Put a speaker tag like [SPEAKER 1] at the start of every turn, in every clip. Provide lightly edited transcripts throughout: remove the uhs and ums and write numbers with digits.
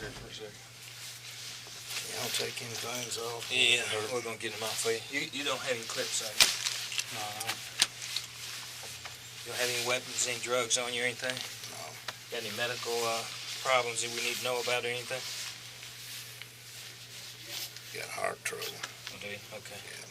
[SPEAKER 1] here for a second.
[SPEAKER 2] Yeah, I'll take things off.
[SPEAKER 1] Yeah, we're gonna get them off for you. You don't have any clips, are you?
[SPEAKER 2] No.
[SPEAKER 1] You don't have any weapons, any drugs on you or anything?
[SPEAKER 2] No.
[SPEAKER 1] Got any medical problems that we need to know about or anything?
[SPEAKER 2] Got heart trouble.
[SPEAKER 1] Oh, do you? Okay.
[SPEAKER 2] Yeah.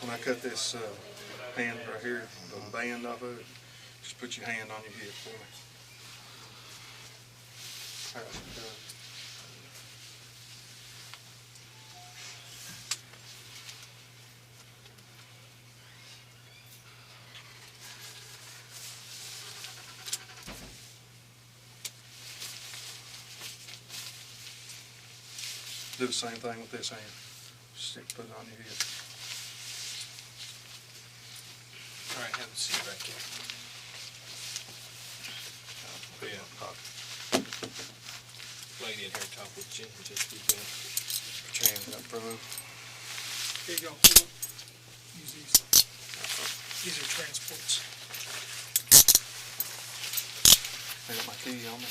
[SPEAKER 3] When I cut this hand right here, the band off of it, just put your hand on your hip for me. All right, done. Do the same thing with this hand. Put it on your hip.
[SPEAKER 1] All right, have a seat right there.
[SPEAKER 3] Put it in my pocket.
[SPEAKER 1] Lady in here talk with you in just a few minutes.
[SPEAKER 3] Put your hands up for me.
[SPEAKER 4] Here you go. Hold on. Use these. These are transports.
[SPEAKER 3] I got my key on me.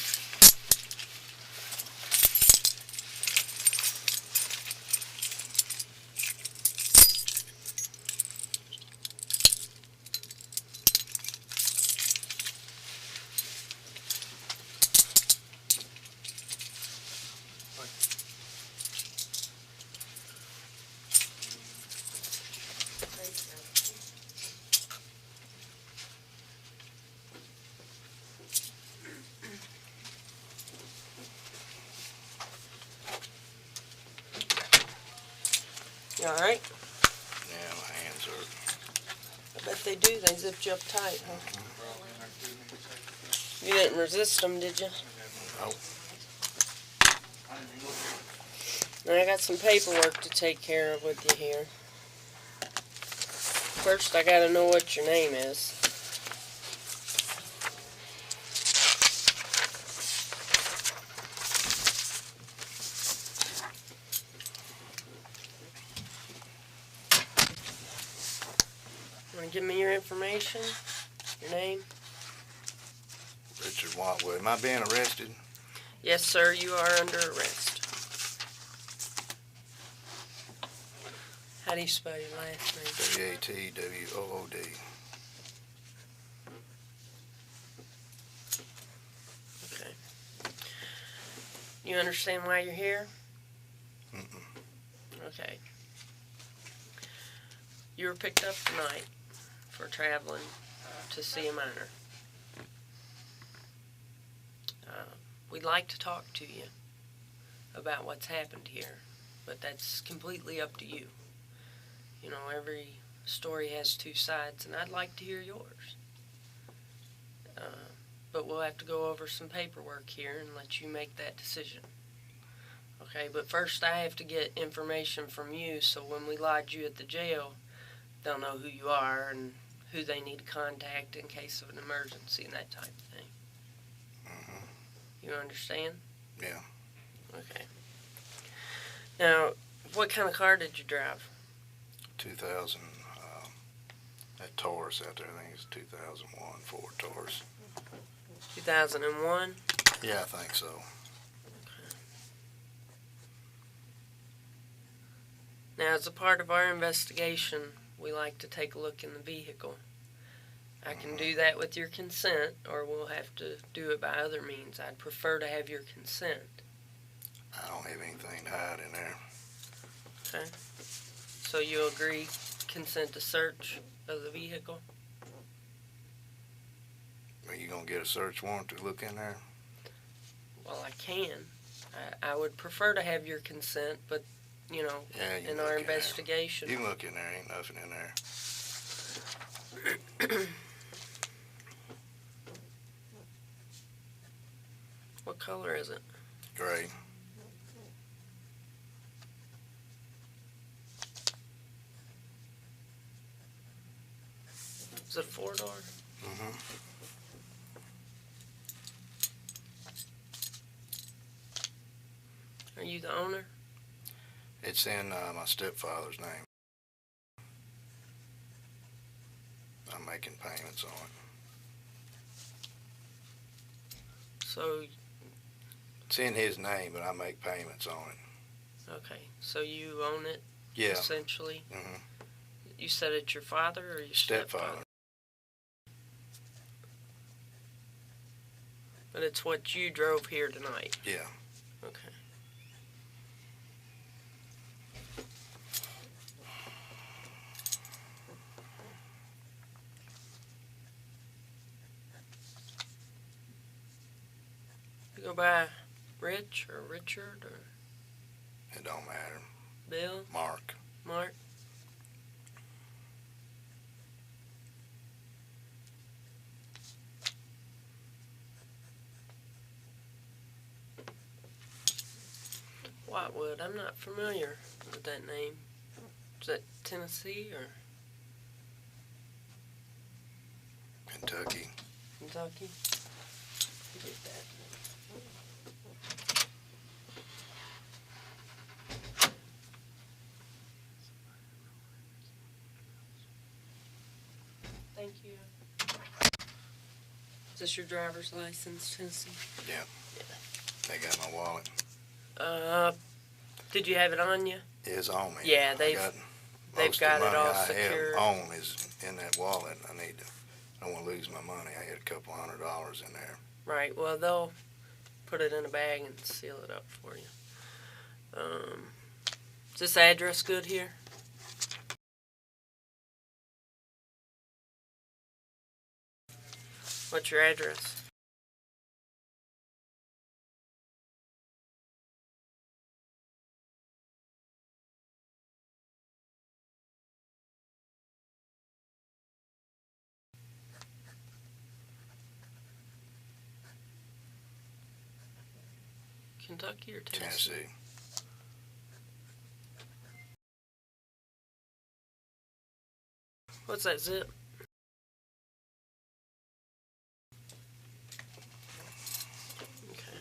[SPEAKER 5] You all right?
[SPEAKER 2] Yeah, my hands hurt.
[SPEAKER 5] I bet they do. They zipped you up tight, huh? You didn't resist them, did you?
[SPEAKER 2] Nope.
[SPEAKER 5] Now, I got some paperwork to take care of with you here. First, I gotta know what your name is. Want to give me your information? Your name?
[SPEAKER 2] Richard Watwood. Am I being arrested?
[SPEAKER 5] Yes, sir, you are under arrest. How do you spell your last name?
[SPEAKER 2] W-A-T-W-O-O-D.
[SPEAKER 5] Okay. You understand why you're here?
[SPEAKER 2] Mm-mm.
[SPEAKER 5] Okay. You were picked up tonight for traveling to see a minor. We'd like to talk to you about what's happened here, but that's completely up to you. You know, every story has two sides, and I'd like to hear yours. But we'll have to go over some paperwork here and let you make that decision. Okay, but first I have to get information from you, so when we lodge you at the jail, they'll know who you are and who they need to contact in case of an emergency and that type of thing.
[SPEAKER 2] Mm-hmm.
[SPEAKER 5] You understand?
[SPEAKER 2] Yeah.
[SPEAKER 5] Okay. Now, what kind of car did you drive?
[SPEAKER 2] 2000. That Taurus out there, I think it's 2001 Ford Taurus.
[SPEAKER 5] 2001?
[SPEAKER 2] Yeah, I think so.
[SPEAKER 5] Now, as a part of our investigation, we like to take a look in the vehicle. I can do that with your consent, or we'll have to do it by other means. I'd prefer to have your consent.
[SPEAKER 2] I don't have anything to hide in there.
[SPEAKER 5] Okay. So you agree, consent to search of the vehicle?
[SPEAKER 2] Are you going to get a search warrant to look in there?
[SPEAKER 5] Well, I can. I would prefer to have your consent, but, you know,
[SPEAKER 2] Yeah, you
[SPEAKER 5] in
[SPEAKER 2] can
[SPEAKER 5] our
[SPEAKER 2] look in there.
[SPEAKER 5] investigation.
[SPEAKER 2] You can look in there. Ain't nothing in there.
[SPEAKER 5] What color is it?
[SPEAKER 2] Gray.
[SPEAKER 5] Is it a 4-door?
[SPEAKER 2] Mm-hmm.
[SPEAKER 5] Are you the owner?
[SPEAKER 2] It's in my stepfather's name. I'm making payments on it.
[SPEAKER 5] So,
[SPEAKER 2] It's in his name, but I make payments on it.
[SPEAKER 5] okay, so you own it,
[SPEAKER 2] Yeah.
[SPEAKER 5] essentially?
[SPEAKER 2] Mm-hmm.
[SPEAKER 5] You said it's your father or your stepfather?
[SPEAKER 2] Stepfather.
[SPEAKER 5] But it's what you drove here tonight?
[SPEAKER 2] Yeah.
[SPEAKER 5] Okay. You go by Rich or Richard or
[SPEAKER 2] It don't matter.
[SPEAKER 5] Bill,
[SPEAKER 2] Mark.
[SPEAKER 5] Mark? Watwood, I'm not familiar with that name. Is that Tennessee or
[SPEAKER 2] Kentucky.
[SPEAKER 5] Kentucky? Get that. Thank you. Is this your driver's license, Tennessee?
[SPEAKER 2] They got my wallet.
[SPEAKER 5] Did you have it on you?
[SPEAKER 2] It's on me.
[SPEAKER 5] Yeah, they've got it all secured.
[SPEAKER 2] I have on is in that wallet. I don't want to lose my money. I had a couple $100 in there.
[SPEAKER 5] Right, well, they'll put it in a bag and seal it up for you. Is this address good here? What's your address? Kentucky or Tennessee?
[SPEAKER 2] Tennessee.
[SPEAKER 5] What's that zip? Okay.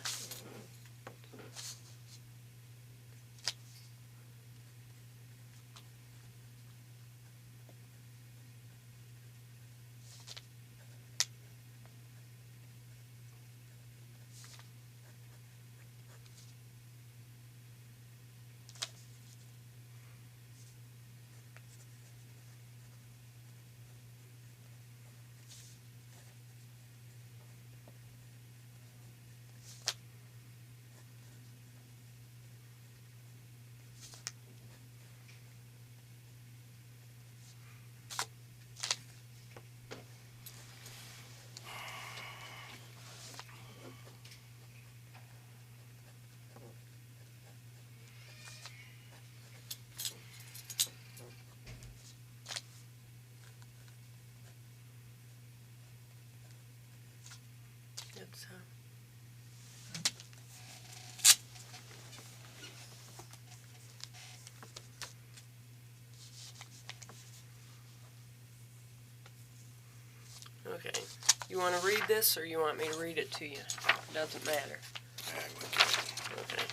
[SPEAKER 5] It's, okay. You want to read this or you want me to read it to you? Doesn't matter.
[SPEAKER 2] Yeah, we
[SPEAKER 5] Okay.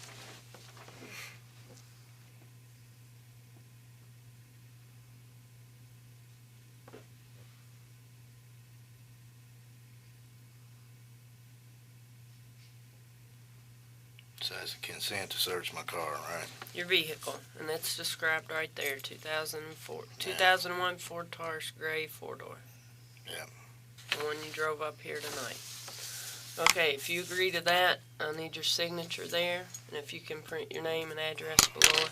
[SPEAKER 2] says consent to search my car, right?
[SPEAKER 5] Your vehicle, and that's described right there. 2001 Ford Taurus gray 4-door.
[SPEAKER 2] Yeah.
[SPEAKER 5] The one you drove up here tonight. Okay, if you agree to that, I'll need your signature there, and if you can print your name and address below it.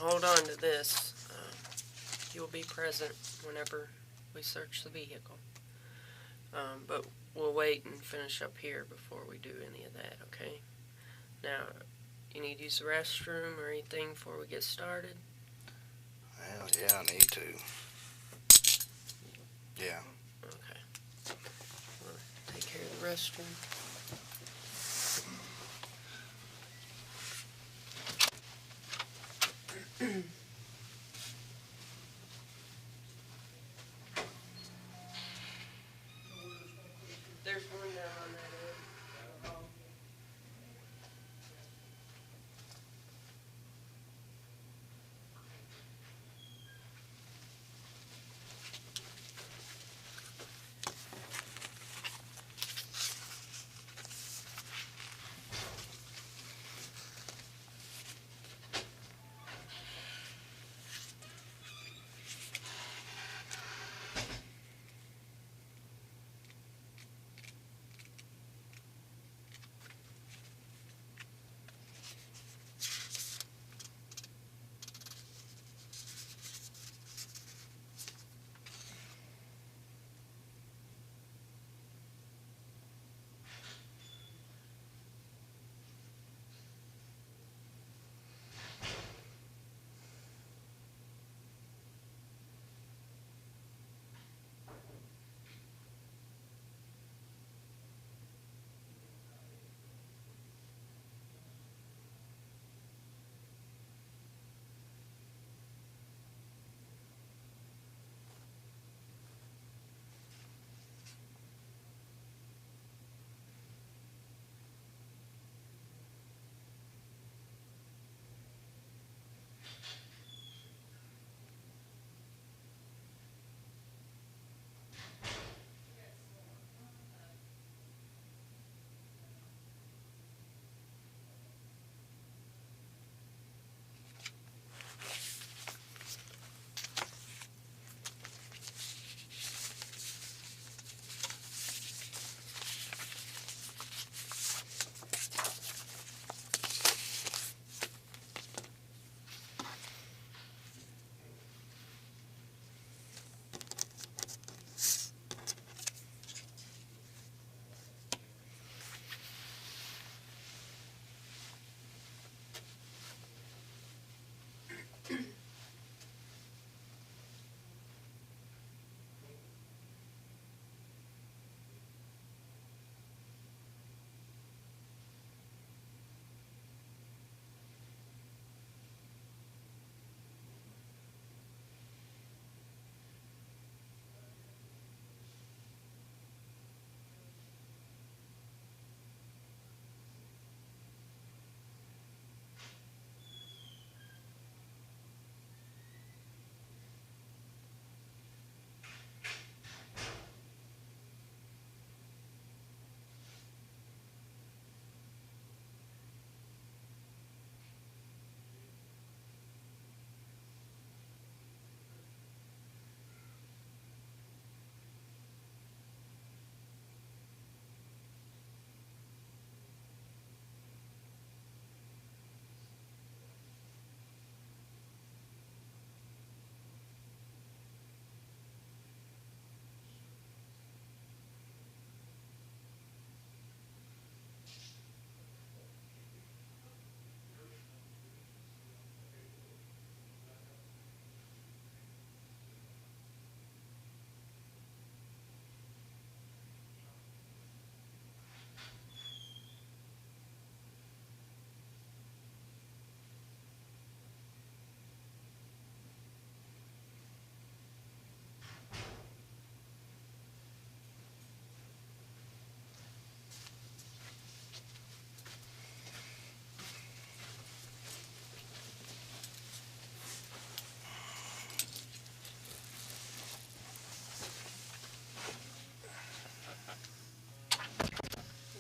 [SPEAKER 5] hold on to this. You'll be present whenever we search the vehicle. But we'll wait and finish up here before we do any of that, okay? Now, you need to use the restroom or anything before we get started?
[SPEAKER 2] Well, yeah, I need to. Yeah.
[SPEAKER 5] Okay. We'll take care of the restroom. There's one down on that end.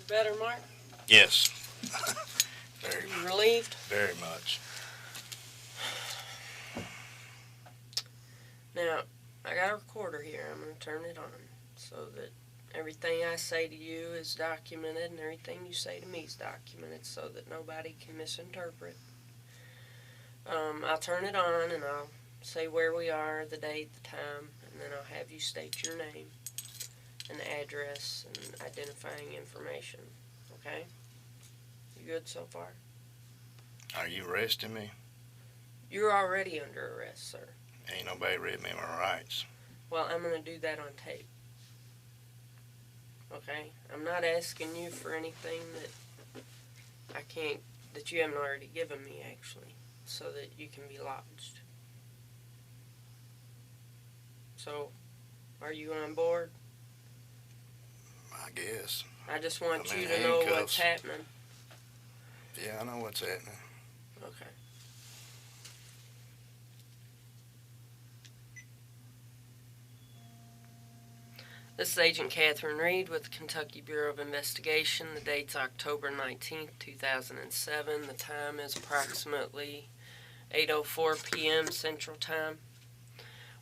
[SPEAKER 5] Better, Mark?
[SPEAKER 2] Yes. Very,
[SPEAKER 5] You relieved?
[SPEAKER 2] very much.
[SPEAKER 5] Now, I got a recorder here. I'm going to turn it on so that everything I say to you is documented and everything you say to me is documented so that nobody can misinterpret. I'll turn it on and I'll say where we are, the date, the time, and then I'll have you state your name and address and identifying information. Okay? You good so far?
[SPEAKER 2] Are you arresting me?
[SPEAKER 5] You're already under arrest, sir.
[SPEAKER 2] Ain't nobody read me my rights.
[SPEAKER 5] Well, I'm going to do that on tape. Okay? I'm not asking you for anything that you haven't already given me, actually, so that you can be lodged. So, are you on board?
[SPEAKER 2] I guess.
[SPEAKER 5] I just want
[SPEAKER 2] I'm
[SPEAKER 5] you
[SPEAKER 2] in
[SPEAKER 5] to know what's
[SPEAKER 2] handcuffs.
[SPEAKER 5] happening.
[SPEAKER 2] Yeah, I know what's happening.
[SPEAKER 5] Okay. This is Agent Catherine Reed with the Kentucky Bureau of Investigation. The date's October 19th, 2007. The time is approximately 8:04 p.m. Central Time.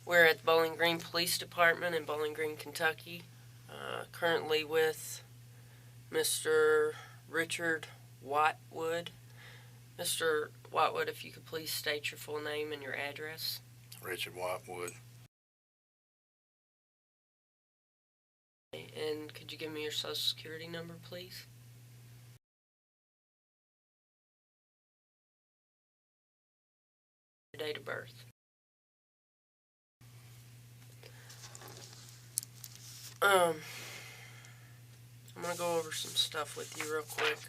[SPEAKER 5] We're at the Bowling Green Police Department in Bowling Green, Kentucky. Currently with Mr. Richard Watwood. Mr. Watwood, if you could please state your full name and your address.
[SPEAKER 2] Richard Watwood.
[SPEAKER 5] And could you give me your social security number, please? Your date of birth. I'm going to go over some stuff with you real quick.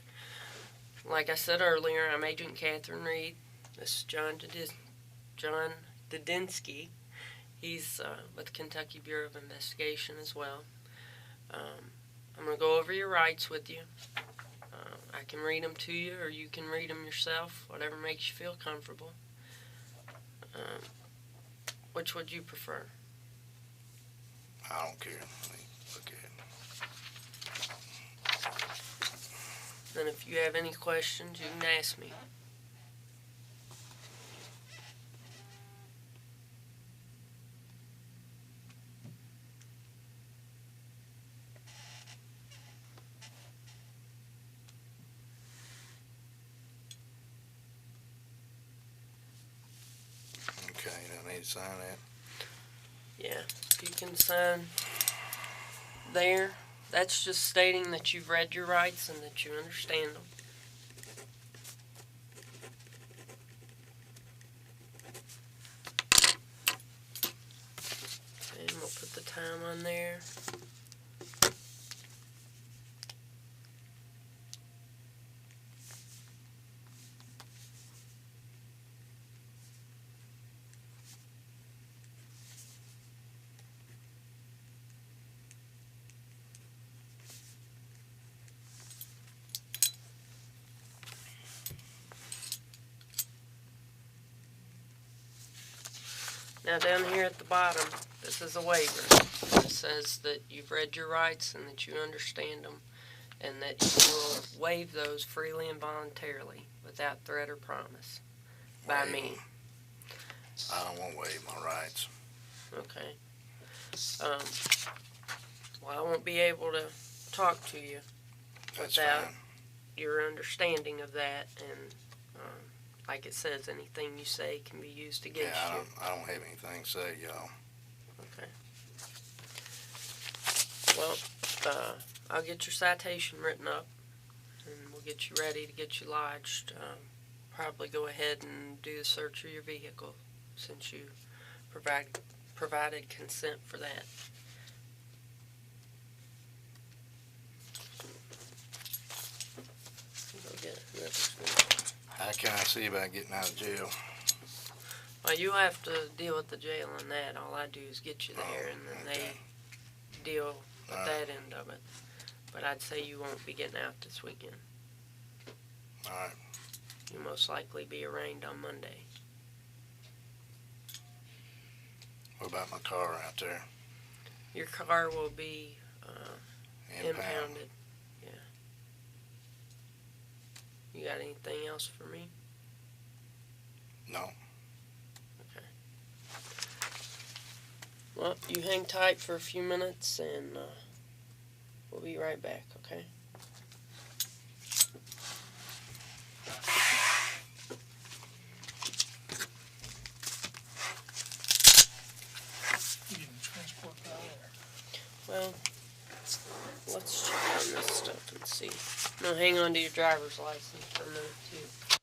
[SPEAKER 5] Like I said earlier, I'm Agent Catherine Reed. This is John Dudinsky. He's with the Kentucky Bureau of Investigation as well. I'm going to go over your rights with you. I can read them to you, or you can read them yourself, whatever makes you feel comfortable. Which would you prefer?
[SPEAKER 2] I don't care. Let me look at it.
[SPEAKER 5] And if you have any questions, you can ask me.
[SPEAKER 2] Okay, I need to sign that.
[SPEAKER 5] Yeah, you can sign there. That's just stating that you've read your rights and that you understand them. And we'll put the time on there. Now down here at the bottom, this is a waiver. It says that you've read your rights and that you understand them, and that you will waive those freely and voluntarily without threat or promise by
[SPEAKER 2] Waive
[SPEAKER 5] me.
[SPEAKER 2] 'em. I don't want to waive my rights.
[SPEAKER 5] Okay. Well, I won't be able to talk to you
[SPEAKER 2] That's
[SPEAKER 5] without
[SPEAKER 2] fine.
[SPEAKER 5] your understanding of that, and like it says, anything you say can be used against
[SPEAKER 2] Yeah,
[SPEAKER 5] you.
[SPEAKER 2] I don't have anything to say, y'all.
[SPEAKER 5] Okay. Well, I'll get your citation written up, and we'll get you ready to get you lodged. Probably go ahead and do the search of your vehicle, since you provided consent for that. Go get another spoon.
[SPEAKER 2] How can I see about getting out of jail?
[SPEAKER 5] Well, you have to deal with the jail on that. All I do is get you there, and then
[SPEAKER 2] okay.
[SPEAKER 5] they deal with
[SPEAKER 2] All right.
[SPEAKER 5] that end of it. But I'd say you won't be getting out this weekend.
[SPEAKER 2] All right.
[SPEAKER 5] You'll most likely be arraigned on Monday.
[SPEAKER 2] What about my car out there?
[SPEAKER 5] Your car will be impounded. Yeah. You got anything else for me?
[SPEAKER 2] No.
[SPEAKER 5] Okay. Well, you hang tight for a few minutes, and we'll be right back, okay? Well, let's check on this stuff and see. No, hang on to your driver's license for a minute, too.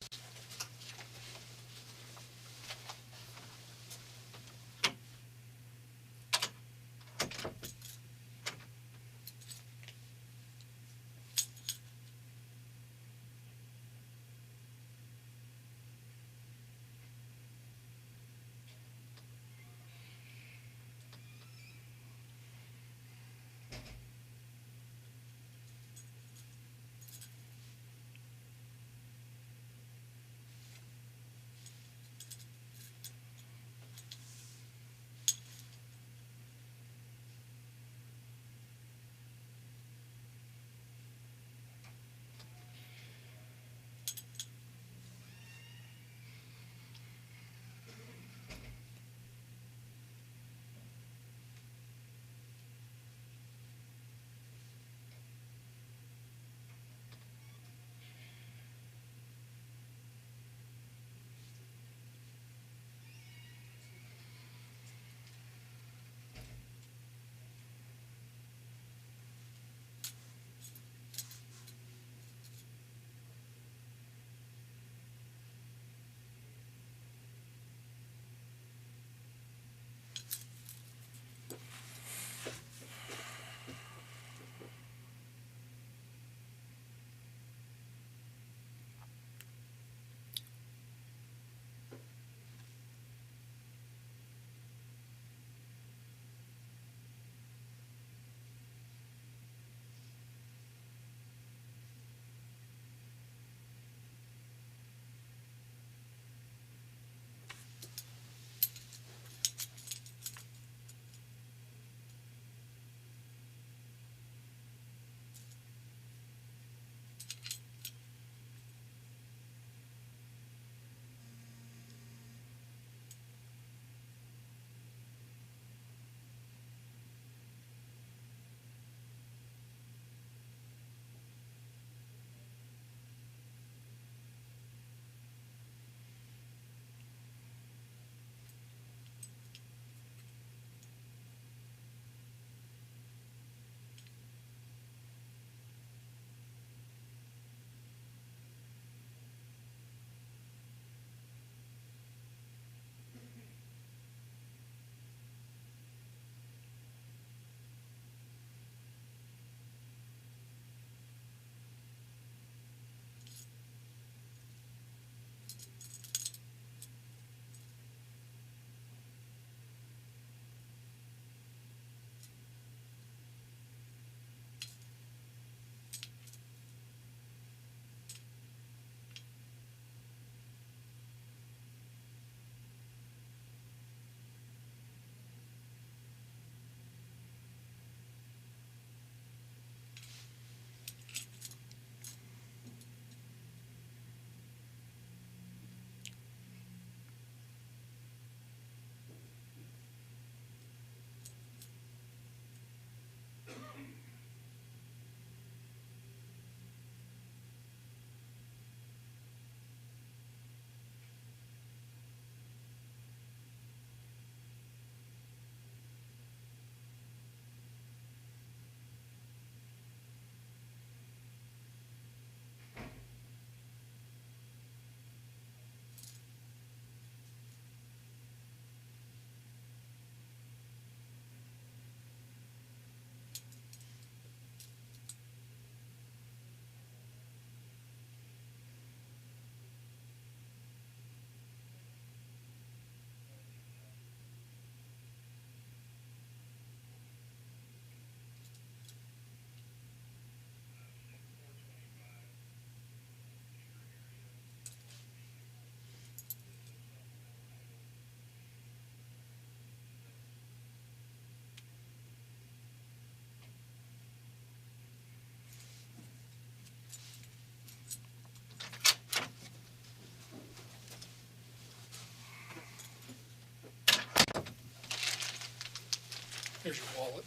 [SPEAKER 4] Here's your wallet.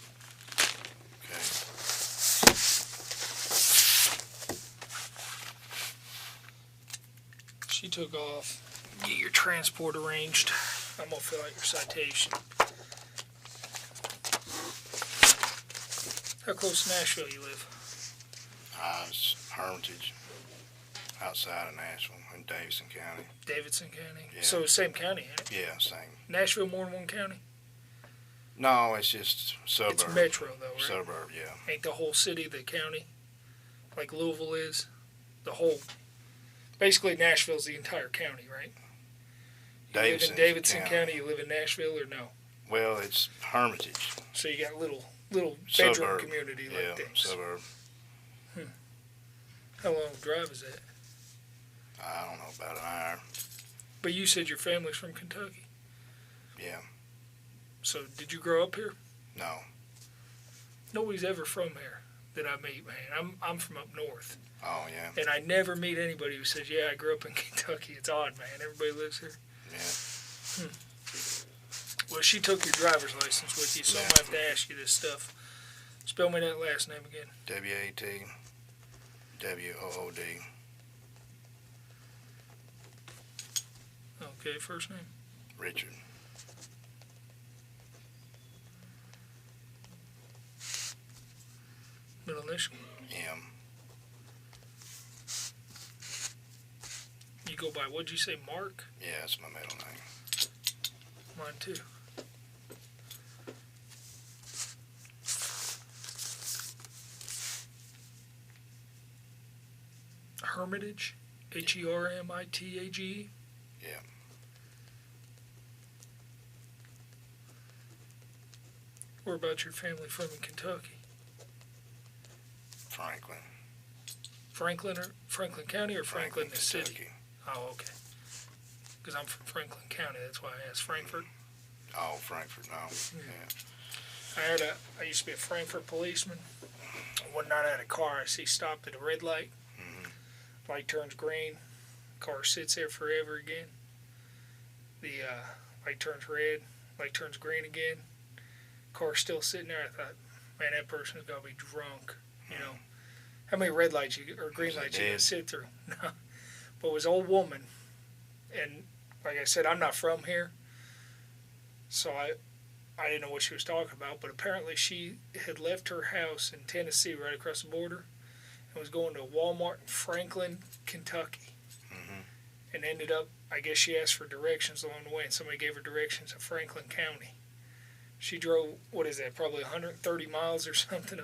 [SPEAKER 2] Okay.
[SPEAKER 4] She took off. Get your transport arranged. I'm gonna fill out your citation. How close to Nashville you live?
[SPEAKER 2] It's Hermitage, outside of Nashville, in Davidson County.
[SPEAKER 4] Davidson County.
[SPEAKER 2] Yeah.
[SPEAKER 4] So same county, ain't it?
[SPEAKER 2] Yeah, same.
[SPEAKER 4] Nashville more than one county?
[SPEAKER 2] No, it's just suburb.
[SPEAKER 4] It's metro though, right?
[SPEAKER 2] Suburb, yeah.
[SPEAKER 4] Ain't the whole city the county? Like Louisville is? The whole... Basically, Nashville's the entire county, right? You live in Davidson County, you live in Nashville, or no?
[SPEAKER 2] Well, it's Hermitage.
[SPEAKER 4] So you got little bedroom
[SPEAKER 2] Suburb.
[SPEAKER 4] community
[SPEAKER 2] Yeah,
[SPEAKER 4] like things.
[SPEAKER 2] suburb.
[SPEAKER 4] How long of a drive is that?
[SPEAKER 2] I don't know, about an hour.
[SPEAKER 4] But you said your family's from Kentucky.
[SPEAKER 2] Yeah.
[SPEAKER 4] So did you grow up here?
[SPEAKER 2] No.
[SPEAKER 4] Nobody's ever from here that I meet, man. I'm from up north.
[SPEAKER 2] Oh, yeah.
[SPEAKER 4] And I never meet anybody who says, yeah, I grew up in Kentucky. It's odd, man. Everybody lives here.
[SPEAKER 2] Yeah.
[SPEAKER 4] Well, she took your driver's license with you, so I'm going to have to ask you this stuff. Spell me that last name again.
[SPEAKER 2] W-A-T-W-O-O-D.
[SPEAKER 4] Okay, first name?
[SPEAKER 2] Richard.
[SPEAKER 4] Middle initial?
[SPEAKER 2] M.
[SPEAKER 4] You go by, what'd you say, Mark?
[SPEAKER 2] Yeah, that's my middle name.
[SPEAKER 4] Mine too. Hermitage? Hermitage?
[SPEAKER 2] Yeah.
[SPEAKER 4] Where about your family from in Kentucky?
[SPEAKER 2] Franklin.
[SPEAKER 4] Franklin County or Franklin the city?
[SPEAKER 2] Kentucky.
[SPEAKER 4] Oh, okay. Because I'm from Franklin County, that's why I asked. Frankfort?
[SPEAKER 2] Oh, Frankfurt, no. Yeah.
[SPEAKER 4] I used to be a Frankfurt policeman. One night I had a car I see stopped at a red light. Light turns green. Car sits there forever again. The light turns red. Light turns green again. Car still sitting there. I thought, man, that person's got to be drunk. You know, how many red lights or green lights you can sit through? No. But it was an old woman. And like I said, I'm not from here. So I didn't know what she was talking about. But apparently she had left her house in Tennessee right across the border and was going to Walmart in Franklin, Kentucky. And ended up, I guess she asked for directions along the way, and somebody gave her directions of Franklin County. She drove, what is that, probably 130 miles or something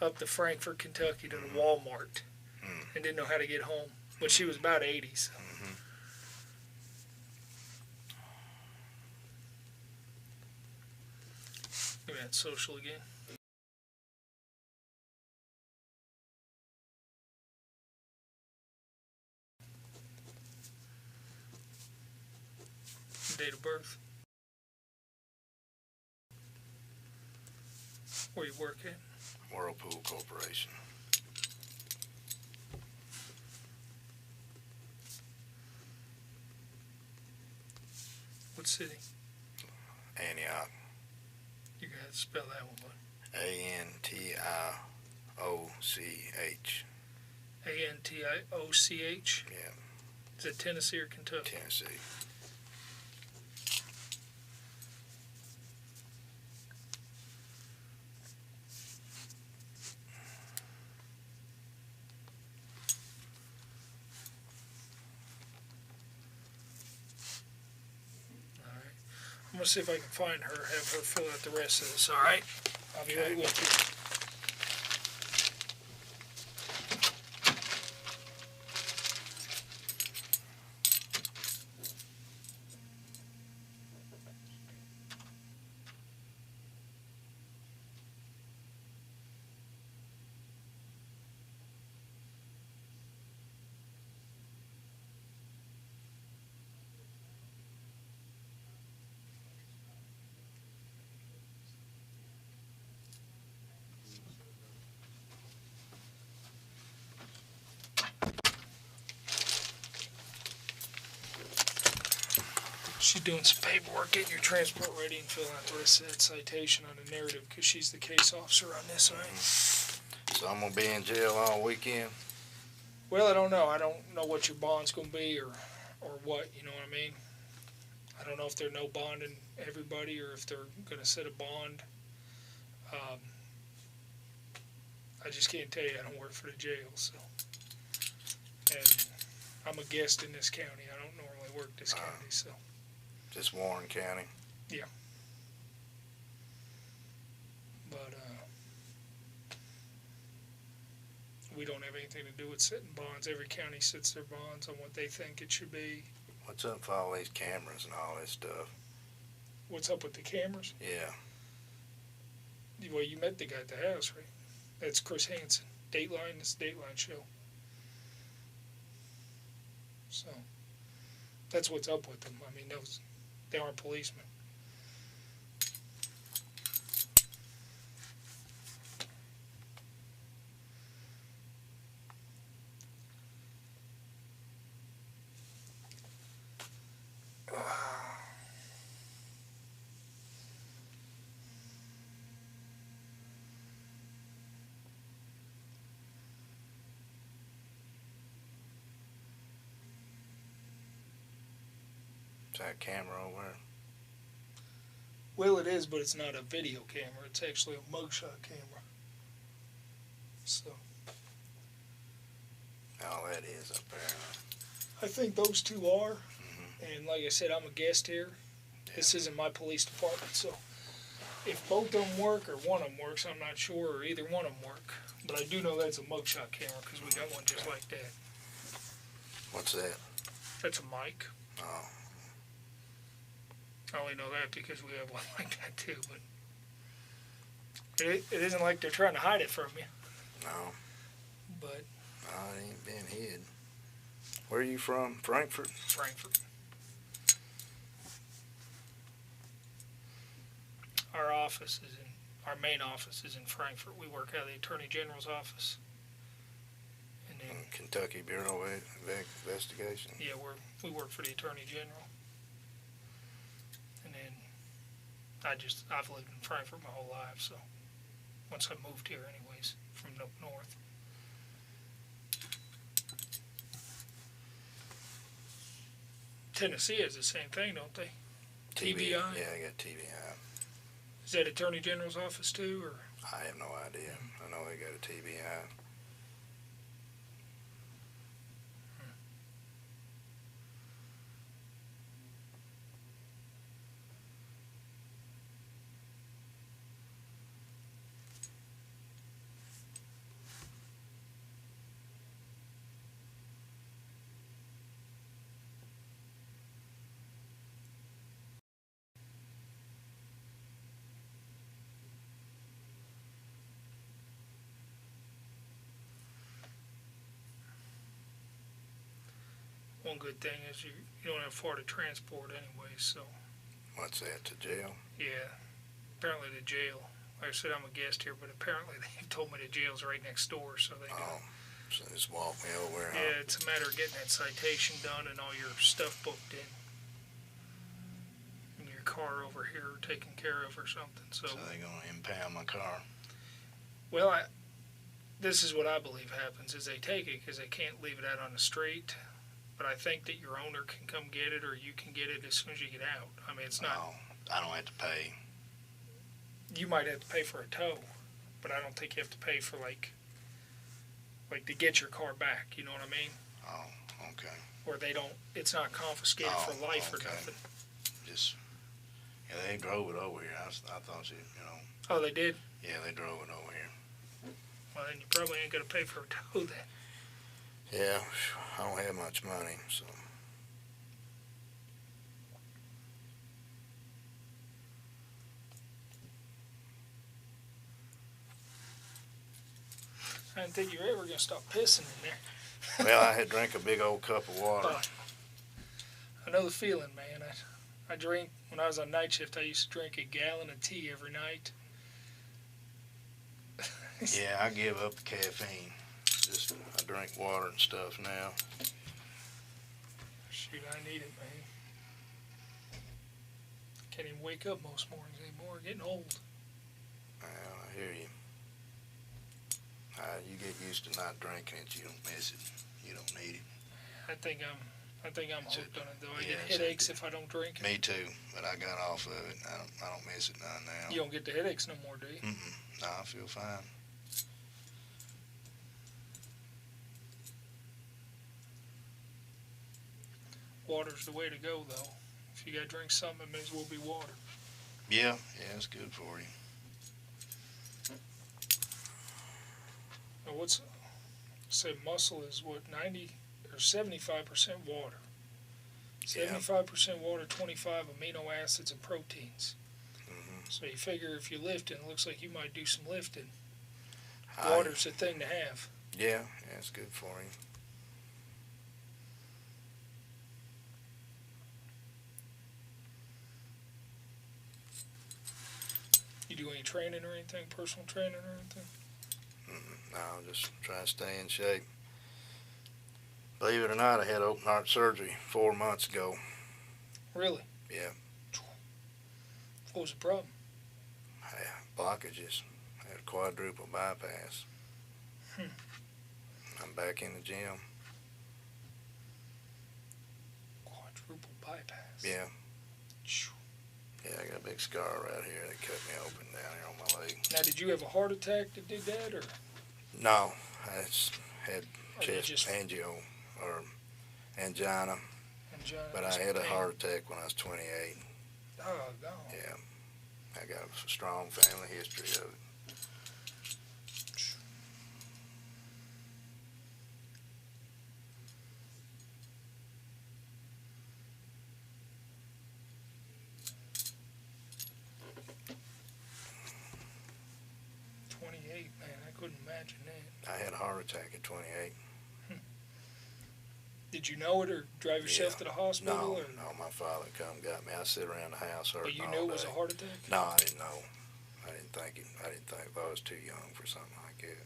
[SPEAKER 4] up to Frankfort, Kentucky to the Walmart, and didn't know how to get home. But she was about 80, so. Give me that social again. Date of birth. Where you work at?
[SPEAKER 2] Whirlpool Corporation.
[SPEAKER 4] What city?
[SPEAKER 2] Antioch.
[SPEAKER 4] You gotta spell that one, bud.
[SPEAKER 2] A-N-T-I-O-C-H.
[SPEAKER 4] A-N-T-I-O-C-H?
[SPEAKER 2] Yeah.
[SPEAKER 4] Is it Tennessee or Kentucky?
[SPEAKER 2] Tennessee.
[SPEAKER 4] I'm gonna see if I can find her, have her fill out the rest of this, alright? I'll be right with you. She's doing some paperwork, getting your transport ready and filling out the rest of that citation on the narrative because she's the case officer on this, right?
[SPEAKER 2] So I'm going to be in jail all weekend?
[SPEAKER 4] Well, I don't know. I don't know what your bond's going to be or what, you know what I mean? I don't know if they're no bonding everybody or if they're going to set a bond. I just can't tell you I don't work for the jail, so. And I'm a guest in this county. I don't normally work this county, so.
[SPEAKER 2] Just Warren County.
[SPEAKER 4] But we don't have anything to do with setting bonds. Every county sets their bonds on what they think it should be.
[SPEAKER 2] What's up with all these cameras and all this stuff?
[SPEAKER 4] What's up with the cameras?
[SPEAKER 2] Yeah.
[SPEAKER 4] Well, you met the guy at the house, right? That's Chris Hansen. Dateline, it's a Dateline show. So, that's what's up with them. I mean, they aren't policemen.
[SPEAKER 2] Is that camera over there?
[SPEAKER 4] Well, it is, but it's not a video camera. It's actually a mugshot camera. So,
[SPEAKER 2] All that is up there.
[SPEAKER 4] I think those two are. And like I said, I'm a guest here. This isn't my police department, so if both of them work or one of them works, I'm not sure, or either one of them work. But I do know that's a mugshot camera because we got one just like that.
[SPEAKER 2] What's that?
[SPEAKER 4] That's a mic.
[SPEAKER 2] Oh.
[SPEAKER 4] I only know that because we have one like that too, but it isn't like they're trying to hide it from you.
[SPEAKER 2] No.
[SPEAKER 4] But
[SPEAKER 2] No, it ain't been hid. Where are you from? Frankfurt?
[SPEAKER 4] Frankfurt. Our main office is in Frankfurt. We work out of the Attorney General's office. And then,
[SPEAKER 2] Kentucky Bureau of Investigation.
[SPEAKER 4] yeah, we work for the Attorney General. And then I've lived in Frankfurt my whole life, so once I moved here anyways, from up north. Tennessee has the same thing, don't they? TBI?
[SPEAKER 2] Yeah, I got TBI.
[SPEAKER 4] Is that Attorney General's office too, or?
[SPEAKER 2] I have no idea. I know they got a TBI.
[SPEAKER 4] One good thing is you don't have far to transport anyways, so.
[SPEAKER 2] What's that, to jail?
[SPEAKER 4] Yeah, apparently the jail. Like I said, I'm a guest here, but apparently they told me the jail's right next door, so they
[SPEAKER 2] Oh, so just walk me over there.
[SPEAKER 4] Yeah, it's a matter of getting that citation done and all your stuff booked in. And your car over here taken care of or something, so.
[SPEAKER 2] So they gonna impound my car?
[SPEAKER 4] Well, this is what I believe happens, is they take it because they can't leave it out on the street. But I think that your owner can come get it, or you can get it as soon as you get out. I mean, it's not.
[SPEAKER 2] Oh, I don't have to pay.
[SPEAKER 4] You might have to pay for a tow, but I don't think you have to pay for like to get your car back. You know what I mean?
[SPEAKER 2] Oh, okay.
[SPEAKER 4] Or they don't. It's not confiscated for life or
[SPEAKER 2] okay.
[SPEAKER 4] nothing.
[SPEAKER 2] Just, yeah, they drove it over here. I thought you know.
[SPEAKER 4] Oh, they did.
[SPEAKER 2] Yeah, they drove it over here.
[SPEAKER 4] Well, then you probably ain't gonna pay for a tow then.
[SPEAKER 2] Yeah, I don't have much money, so.
[SPEAKER 4] I didn't think you were ever gonna stop pissing in there.
[SPEAKER 2] Well, I had drank a big old cup of water.
[SPEAKER 4] I know the feeling, man. I drink, when I was on night shift, I used to drink a gallon of tea every night.
[SPEAKER 2] Yeah, I give up the caffeine. Just, I drink water and stuff now.
[SPEAKER 4] Shoot, I need it, man. Can't even wake up most mornings anymore. Getting old.
[SPEAKER 2] Well, I hear you. You get used to not drinking it, you don't miss it. You don't need it.
[SPEAKER 4] I think I'm hooked on it though. I
[SPEAKER 2] Yeah,
[SPEAKER 4] get headaches if I don't drink it.
[SPEAKER 2] Me too, but I got off of it. I don't miss it none now.
[SPEAKER 4] You don't get the headaches no more, do you?
[SPEAKER 2] No, I feel fine.
[SPEAKER 4] Water's the way to go, though. If you gotta drink something, it may as well be water.
[SPEAKER 2] Yeah, it's good for you.
[SPEAKER 4] Now, say muscle is what, 90 or 75% water. 75% water, 25 amino acids and proteins. So you figure if you're lifting, it looks like you might do some lifting. Water's a thing to have.
[SPEAKER 2] Yeah, it's good for you.
[SPEAKER 4] You do any training or anything, personal training or anything?
[SPEAKER 2] No, just try to stay in shape. Believe it or not, I had open heart surgery 4 months ago.
[SPEAKER 4] Really?
[SPEAKER 2] Yeah.
[SPEAKER 4] What was the problem?
[SPEAKER 2] Blockages. I had a quadruple bypass. I'm back in the gym.
[SPEAKER 4] Quadruple bypass?
[SPEAKER 2] Yeah. Yeah, I got a big scar right here. They cut me open down here on my leg.
[SPEAKER 4] Now, did you have a heart attack that did that, or?
[SPEAKER 2] No, I just had chest
[SPEAKER 4] just
[SPEAKER 2] angina or angina, but I had a heart attack when I was 28.
[SPEAKER 4] Oh, no.
[SPEAKER 2] Yeah, I got a strong family history of it.
[SPEAKER 4] Imagine that.
[SPEAKER 2] I had a heart attack at 28.
[SPEAKER 4] Did you know it or drive yourself to the hospital?
[SPEAKER 2] No,
[SPEAKER 4] or?
[SPEAKER 2] no, my father come got me. I sit around the house hurting
[SPEAKER 4] But you
[SPEAKER 2] all
[SPEAKER 4] knew it was
[SPEAKER 2] day.
[SPEAKER 4] a heart attack?
[SPEAKER 2] No, I didn't know. I didn't think it. I didn't think I was too young for something like that.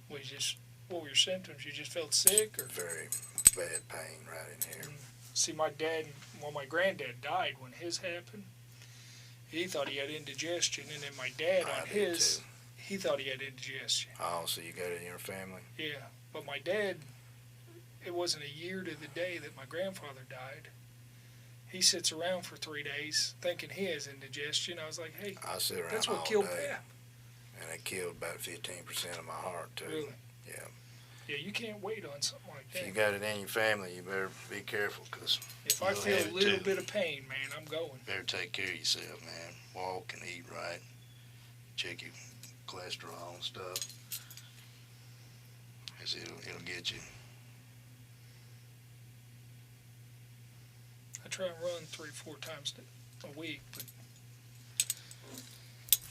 [SPEAKER 4] What were your symptoms? You just felt sick, or?
[SPEAKER 2] Very bad pain right in here.
[SPEAKER 4] See, my granddad died when his happened. He thought he had indigestion, and then my dad he thought he had indigestion.
[SPEAKER 2] Oh, so you got it in your family?
[SPEAKER 4] Yeah, but my dad, it wasn't a year to the day that my grandfather died. He sits around for 3 days thinking he has indigestion. I was like, hey,
[SPEAKER 2] I sit around
[SPEAKER 4] that's what
[SPEAKER 2] all
[SPEAKER 4] killed
[SPEAKER 2] day,
[SPEAKER 4] Pap.
[SPEAKER 2] and it killed about 15% of my heart too.
[SPEAKER 4] Really?
[SPEAKER 2] Yeah.
[SPEAKER 4] Yeah, you can't wait on something like that.
[SPEAKER 2] If you got it in your family, you better be careful, because
[SPEAKER 4] if I feel a little bit of pain, man, I'm going.
[SPEAKER 2] Better take care of yourself, man. Walk and eat right. Check your cholesterol and stuff, 'cause it'll get you.
[SPEAKER 4] I try and run 3-4 times a week, but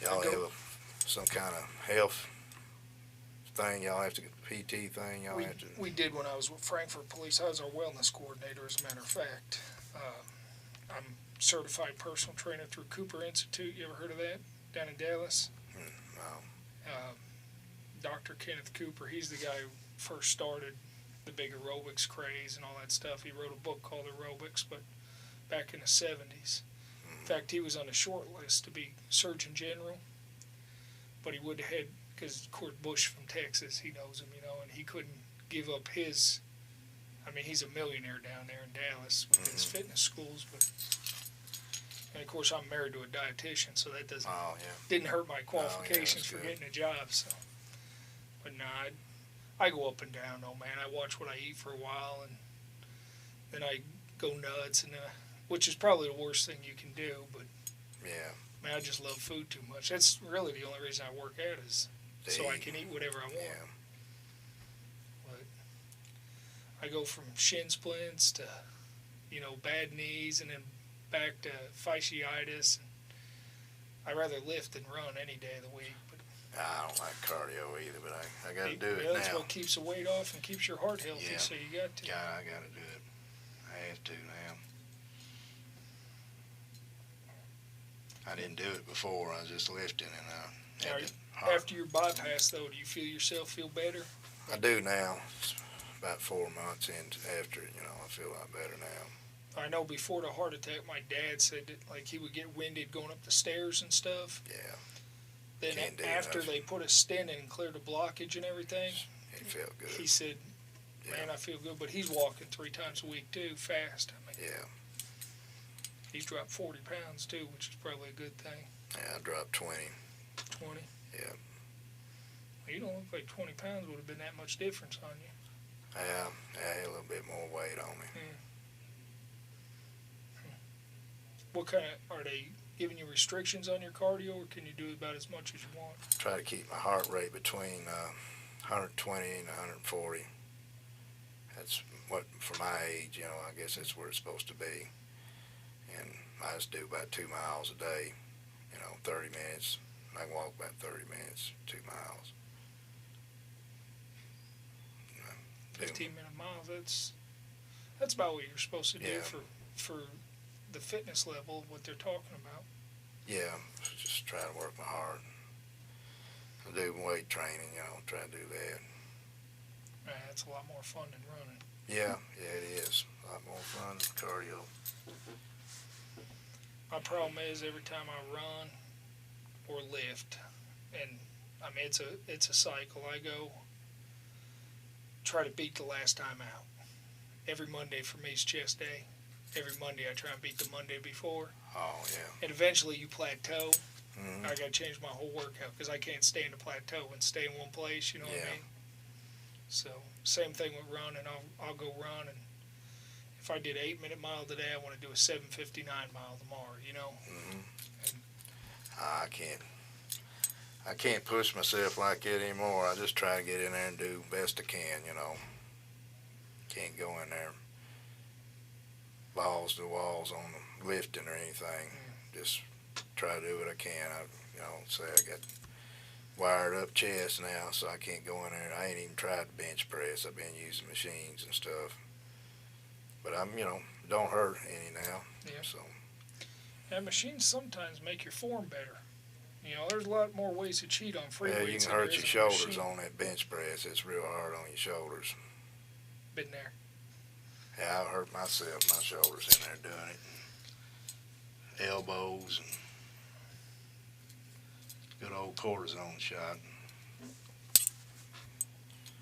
[SPEAKER 2] Y'all have some kind of health thing? Y'all have to get the PT thing? Y'all have to?
[SPEAKER 4] We did when I was with Frankfurt Police. I was our wellness coordinator, as a matter of fact. I'm certified personal trainer through Cooper Institute. You ever heard of that? Down in Dallas?
[SPEAKER 2] No.
[SPEAKER 4] Dr. Kenneth Cooper, he's the guy who first started the big aerobics craze and all that stuff. He wrote a book called Aerobics, but back in the 70s. In fact, he was on the short list to be Surgeon General, but he would have had, because of course Bush from Texas, he knows him, and he couldn't give up his, he's a millionaire down there in Dallas with his fitness schools, and of course I'm married to a dietitian, so that didn't hurt my qualifications for getting a job, so. But no, I go up and down though, man. I watch what I eat for a while, and then I go nuts, and which is probably the worst thing you can do, but
[SPEAKER 2] yeah,
[SPEAKER 4] man, I just love food too much. That's really the only reason I work out, is so I can eat whatever I want.
[SPEAKER 2] Yeah.
[SPEAKER 4] But I go from shin splints to, bad knees, and then back to fasciitis. I'd rather lift than run any day of the week. But
[SPEAKER 2] I don't like cardio either, but I got to do it
[SPEAKER 4] that's
[SPEAKER 2] now.
[SPEAKER 4] what keeps the weight off and keeps your heart healthy,
[SPEAKER 2] Yeah.
[SPEAKER 4] so you got to.
[SPEAKER 2] Yeah, I got to do it. I have to now. I didn't do it before. I was just lifting, and
[SPEAKER 4] After your bypass, though, do you feel better?
[SPEAKER 2] I do now. It's about 4 months after it, I feel a lot better now.
[SPEAKER 4] I know before the heart attack, my dad said that, he would get winded going up the stairs and stuff.
[SPEAKER 2] Yeah.
[SPEAKER 4] Then
[SPEAKER 2] Can't do
[SPEAKER 4] after
[SPEAKER 2] nothing.
[SPEAKER 4] they put a stent in and cleared the blockage and everything,
[SPEAKER 2] It felt good.
[SPEAKER 4] he said, man, I feel good. But he's walking 3 times a week, too, fast.
[SPEAKER 2] Yeah.
[SPEAKER 4] He's dropped 40 pounds, too, which is probably a good thing.
[SPEAKER 2] Yeah, I dropped 20.
[SPEAKER 4] 20?
[SPEAKER 2] Yeah.
[SPEAKER 4] Well, you don't look like 20 pounds would have been that much difference on you.
[SPEAKER 2] Yeah, a little bit more weight on me.
[SPEAKER 4] What kind of, are they giving you restrictions on your cardio, or can you do about as much as you want?
[SPEAKER 2] Try to keep my heart rate between 120 and 140. That's what, for my age, I guess that's where it's supposed to be. And I just do about 2 miles a day, 30 minutes. I can walk about 30 minutes, 2 miles.
[SPEAKER 4] 15-minute miles, that's about what you're supposed to do
[SPEAKER 2] Yeah.
[SPEAKER 4] for the fitness level of what they're talking about.
[SPEAKER 2] Yeah, just try to work my heart. I do weight training, try to do that.
[SPEAKER 4] That's a lot more fun than running.
[SPEAKER 2] Yeah, it is. A lot more fun than cardio.
[SPEAKER 4] My problem is every time I run or lift, and I mean it's a cycle. I go try to beat the last time out. Every Monday for me is chest day. Every Monday I try and beat the Monday before.
[SPEAKER 2] Oh, yeah.
[SPEAKER 4] And eventually you plateau.
[SPEAKER 2] Mm-hmm.
[SPEAKER 4] I got to change my whole workout because I can't stay in a plateau and stay in one place, you know what I mean? So, same thing with running. I'll go run, and if I did 8-minute mile today, I want to do a 7:59 mile tomorrow,
[SPEAKER 2] Mm-hmm.
[SPEAKER 4] And
[SPEAKER 2] I can't push myself like that anymore. I just try to get in there and do best I can, Can't go in there balls to walls on the lifting or anything. Just try to do what I can. Say I got wired up chest now, so I can't go in there. I ain't even tried to bench press. I've been using machines and stuff. But I'm, don't hurt any now.
[SPEAKER 4] Yeah.
[SPEAKER 2] So.
[SPEAKER 4] And machines sometimes make your form better. There's a lot more ways to cheat on free weights.
[SPEAKER 2] Yeah, you can
[SPEAKER 4] than there
[SPEAKER 2] hurt
[SPEAKER 4] is
[SPEAKER 2] your
[SPEAKER 4] on a
[SPEAKER 2] shoulders
[SPEAKER 4] machine.
[SPEAKER 2] on that bench press. It's real hard on your shoulders.
[SPEAKER 4] Been there.
[SPEAKER 2] Yeah, I hurt my shoulders in there doing it. Elbows and good old cortisone shot.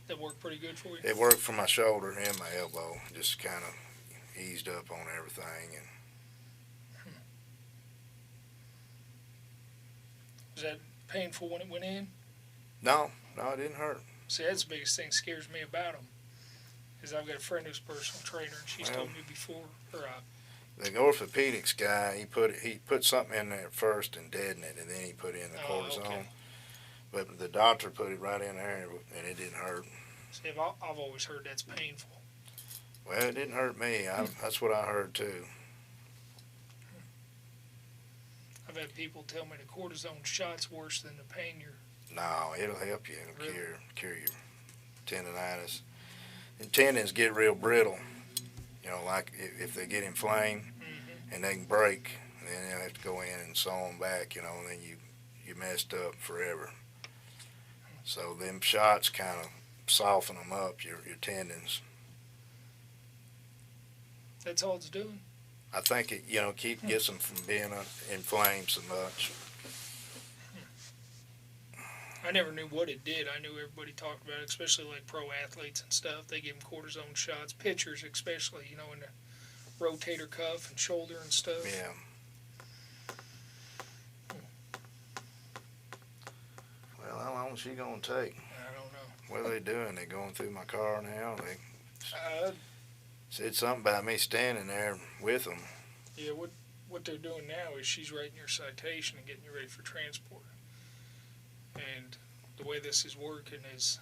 [SPEAKER 4] That worked pretty good for you?
[SPEAKER 2] It worked for my shoulder and my elbow. Just kind of eased up on everything. And
[SPEAKER 4] Was that painful when it went in?
[SPEAKER 2] no, it didn't hurt.
[SPEAKER 4] See, that's the biggest thing that scares me about them. Is I've got a friend who's a personal trainer, and she's told me before,
[SPEAKER 2] The orthopedics guy, he put something in there first and deadened it, and then he put in the cortisone.
[SPEAKER 4] Okay.
[SPEAKER 2] But the doctor put it right in there, and it didn't hurt.
[SPEAKER 4] See, I've always heard that's painful.
[SPEAKER 2] Well, it didn't hurt me. That's what I heard too.
[SPEAKER 4] I've had people tell me the cortisone shot's worse than the pain you're...
[SPEAKER 2] No, it'll help you. It'll
[SPEAKER 4] Really?
[SPEAKER 2] cure your tendonitis. And tendons get real brittle. Like if they get inflamed and they can break, then they'll have to go in and sew them back, and then you messed up forever. So them shots kind of soften them up, your tendons.
[SPEAKER 4] That's all it's doing?
[SPEAKER 2] I think it, gets them from being inflamed so much.
[SPEAKER 4] I never knew what it did. I knew everybody talked about it, especially like pro athletes and stuff. They give them cortisone shots, pitchers especially, in the rotator cuff and shoulder and stuff.
[SPEAKER 2] Yeah. Well, how long is she going to take?
[SPEAKER 4] I don't know.
[SPEAKER 2] What are they doing? They going through my car now? They said something about me standing there with them.
[SPEAKER 4] Yeah, what they're doing now is she's writing your citation and getting you ready for transport. And the way this is working is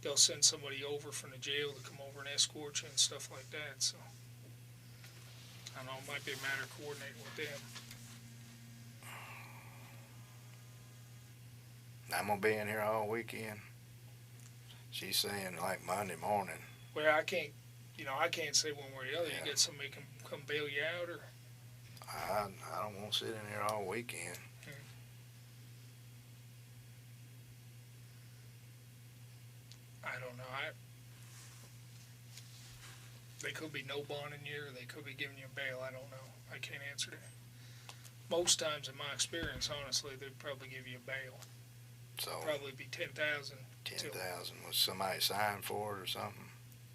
[SPEAKER 4] they'll send somebody over from the jail to come over and escort you and stuff like that. So, I don't know, it might be a matter of coordinating with them.
[SPEAKER 2] I'm going to be in here all weekend. She's saying like Monday morning.
[SPEAKER 4] Well, I can't say one way or the other.
[SPEAKER 2] Yeah.
[SPEAKER 4] You get somebody come bail you out, or
[SPEAKER 2] I don't want to sit in here all weekend.
[SPEAKER 4] I don't know. They could be no bonding you, or they could be giving you bail. I don't know. I can't answer that. Most times, in my experience, honestly, they'd probably give you a bail.
[SPEAKER 2] So
[SPEAKER 4] Probably be 10,000.
[SPEAKER 2] 10,000. Was somebody signed for it or something?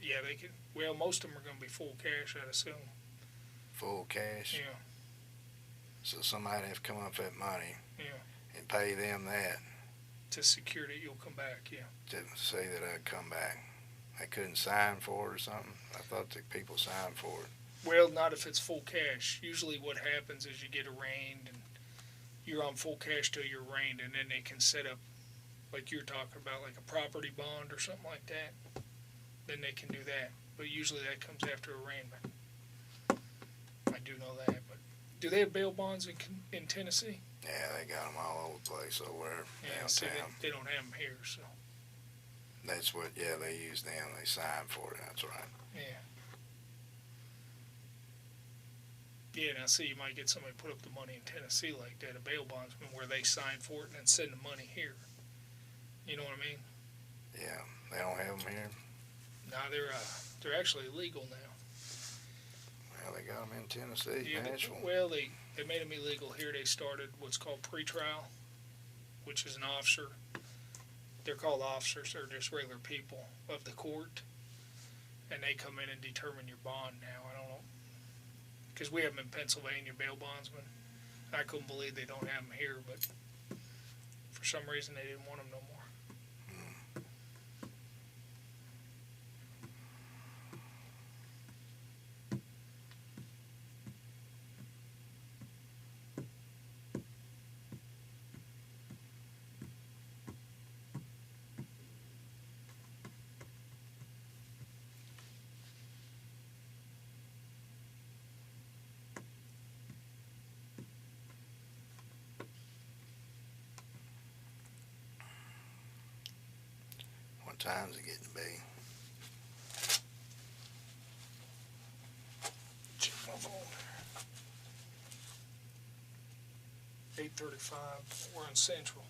[SPEAKER 4] Yeah, they could. Well, most of them are going to be full cash, I'd assume.
[SPEAKER 2] Full cash.
[SPEAKER 4] Yeah,
[SPEAKER 2] So somebody have to come up with that money
[SPEAKER 4] yeah.
[SPEAKER 2] and pay them that
[SPEAKER 4] To secure that you'll come back. Yeah.
[SPEAKER 2] to say that I'd come back. They couldn't sign for it or something? I thought the people signed for it.
[SPEAKER 4] Well, not if it's full cash. Usually what happens is you get arraigned and you're on full cash till you're arraigned, and then they can set up, like you're talking about, like a property bond or something like that. Then they can do that. But usually that comes after arraignment. I do know that. But do they have bail bonds in Tennessee?
[SPEAKER 2] Yeah, they got them all over the place over there
[SPEAKER 4] Yeah, see,
[SPEAKER 2] downtown.
[SPEAKER 4] they don't have them here, so.
[SPEAKER 2] That's what, yeah, they use them. They sign for it. That's right.
[SPEAKER 4] Yeah. Yeah, now see, you might get somebody put up the money in Tennessee like that, a bail bondsman, where they sign for it and then send the money here. You know what I mean?
[SPEAKER 2] Yeah, they don't have them here.
[SPEAKER 4] No, they're actually illegal now.
[SPEAKER 2] Well, they got them in Tennessee,
[SPEAKER 4] Yeah,
[SPEAKER 2] Nashville.
[SPEAKER 4] well, they made them illegal here. They started what's called pretrial, which is an officer. They're called officers. They're just regular people of the court, and they come in and determine your bond now. I don't know, because we have them in Pennsylvania, bail bondsmen. I couldn't believe they don't have them here, but for some reason they didn't want them no more.
[SPEAKER 2] What time's it getting to be?
[SPEAKER 4] Check my phone. 8:35. We're in Central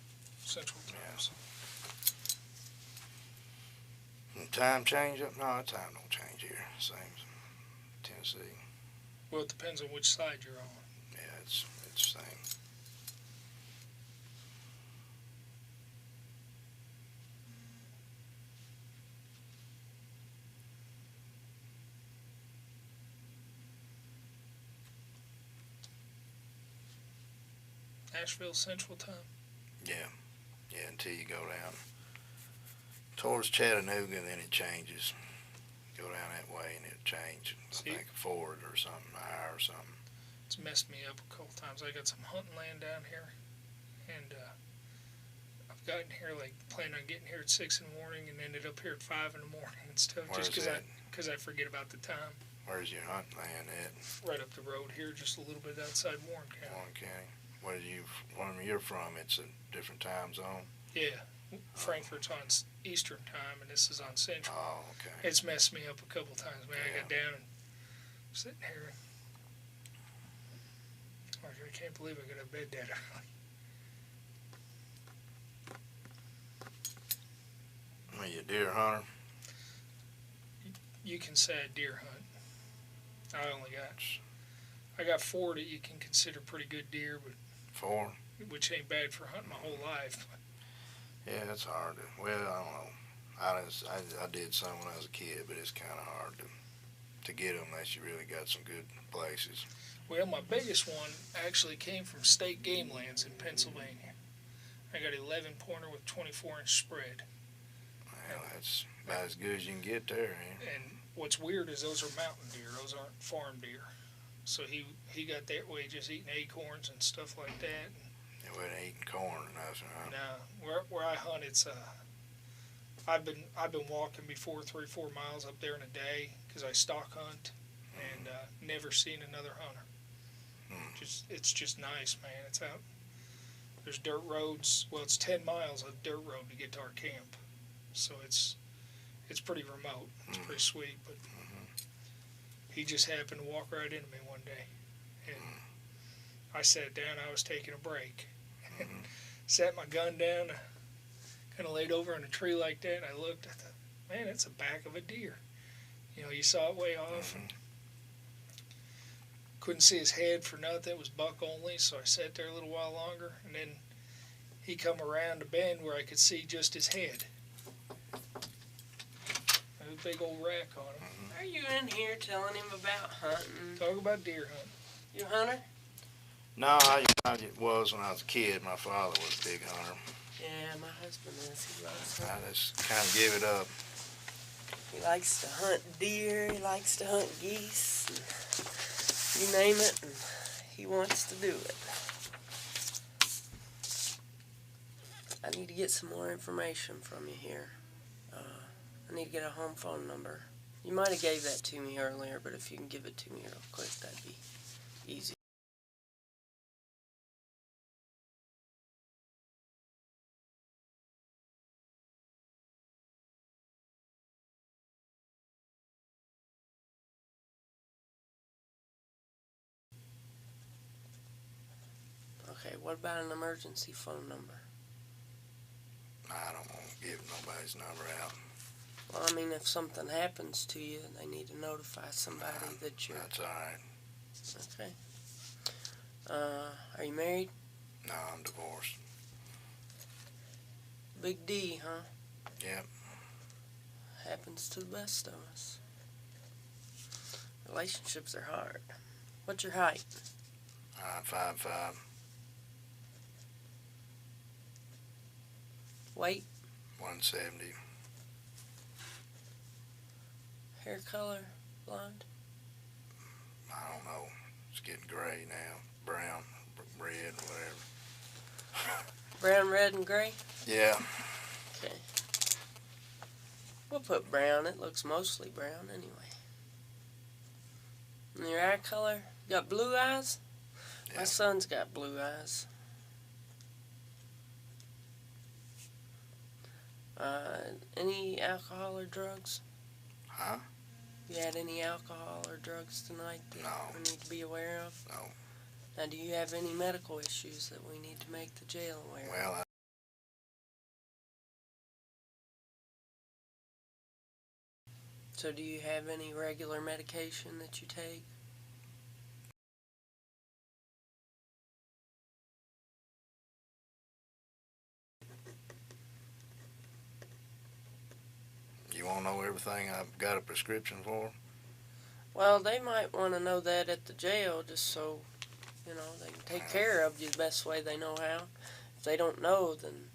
[SPEAKER 4] time. So.
[SPEAKER 2] Time change up? No, the time don't change here. Same as Tennessee.
[SPEAKER 4] Well, it depends on which side you're on.
[SPEAKER 2] Yeah, it's the same.
[SPEAKER 4] Nashville Central time.
[SPEAKER 2] Yeah, until you go down towards Chattanooga, then it changes. Go down that way and it'll change.
[SPEAKER 4] See?
[SPEAKER 2] I think a Ford or something, an hour or something.
[SPEAKER 4] It's messed me up a couple times. I got some hunting land down here, and I've gotten here like planning on getting here at 6 in the morning, and ended up here at 5 in the morning and stuff.
[SPEAKER 2] Where's
[SPEAKER 4] just
[SPEAKER 2] that?
[SPEAKER 4] because I forget about the time.
[SPEAKER 2] Where's your hunting land at?
[SPEAKER 4] Right up the road here, just a little bit outside Warren County.
[SPEAKER 2] Warren County. Where you're from? It's a different time zone.
[SPEAKER 4] Yeah, Frankfurt's on Eastern time, and this is on Central.
[SPEAKER 2] Oh, okay.
[SPEAKER 4] It's messed me up a couple times, man.
[SPEAKER 2] Yeah.
[SPEAKER 4] I got down and sitting here, and I can't believe I got to bed that early.
[SPEAKER 2] Are you a deer hunter?
[SPEAKER 4] You can say a deer hunt. I got 4 that you can consider pretty good deer, but
[SPEAKER 2] 4?
[SPEAKER 4] which ain't bad for hunting my whole life.
[SPEAKER 2] Yeah, it's hard to. Well, I don't know. I did some when I was a kid, but it's kind of hard to get them unless you really got some good places.
[SPEAKER 4] Well, my biggest one actually came from state game lands in Pennsylvania. I got 11 pointer with 24-inch spread.
[SPEAKER 2] Well, that's about as good as you can get there, ain't it?
[SPEAKER 4] And what's weird is those are mountain deer. Those aren't farm deer. So he got that way, just eating acorns and stuff like that.
[SPEAKER 2] They wasn't eating corn or nothing, huh?
[SPEAKER 4] Now, where I hunt, it's I've been walking before 3-4 miles up there in a day because I stock hunt, and never seen another hunter. It's just nice, man. It's out. There's dirt roads. Well, it's 10 miles of dirt road to get to our camp, so it's pretty remote. It's pretty sweet, but he just happened to walk right into me one day, and I sat down. I was taking a break, and sat my gun down, kind of laid over in a tree like that, and I looked. I thought, man, it's the back of a deer. You know, you saw it way off. And couldn't see his head for nothing. It was buck only, so I sat there a little while longer, and then he come around the bend where I could see just his head. A big old rack on him.
[SPEAKER 5] Are you in here telling him about hunting?
[SPEAKER 4] Talk about deer hunting.
[SPEAKER 5] You a hunter?
[SPEAKER 2] No, I was when I was a kid. My father was a big hunter.
[SPEAKER 5] Yeah, my husband is. He loves
[SPEAKER 2] I
[SPEAKER 5] hunting.
[SPEAKER 2] just kind of give it up.
[SPEAKER 5] He likes to hunt deer, he likes to hunt geese, and you name it, and he wants to do it. I need to get some more information from you here. I need to get a home phone number. You might have gave that to me earlier, but if you can give it to me real quick, that'd be easy. Okay, what about an emergency phone number?
[SPEAKER 2] I don't want to give nobody's number out.
[SPEAKER 5] Well, I mean, if something happens to you, they need to notify somebody that you're...
[SPEAKER 2] That's all right.
[SPEAKER 5] Okay. Are you married?
[SPEAKER 2] No, I'm divorced.
[SPEAKER 5] Big D, huh?
[SPEAKER 2] Yep.
[SPEAKER 5] Happens to the best of us. Relationships are hard. What's your height?
[SPEAKER 2] 5'5".
[SPEAKER 5] Weight?
[SPEAKER 2] 170.
[SPEAKER 5] Hair color? Blonde?
[SPEAKER 2] I don't know. It's getting gray now. Brown, red, whatever.
[SPEAKER 5] Brown, red, and gray?
[SPEAKER 2] Yeah.
[SPEAKER 5] Okay. We'll put brown. It looks mostly brown anyway. And your eye color? You got blue eyes?
[SPEAKER 2] Yeah.
[SPEAKER 5] My son's got blue eyes. Any alcohol or drugs?
[SPEAKER 2] Huh?
[SPEAKER 5] You had any alcohol or drugs tonight that
[SPEAKER 2] No.
[SPEAKER 5] we need to be aware of?
[SPEAKER 2] No.
[SPEAKER 5] Now, do you have any medical issues that we need to make the jail aware of?
[SPEAKER 2] Well,
[SPEAKER 5] So do you have any regular medication that you take?
[SPEAKER 2] you want to know everything I've got a prescription for?
[SPEAKER 5] Well, they might want to know that at the jail just so, you know, they can take care of you the best way they know how. If they don't know, then...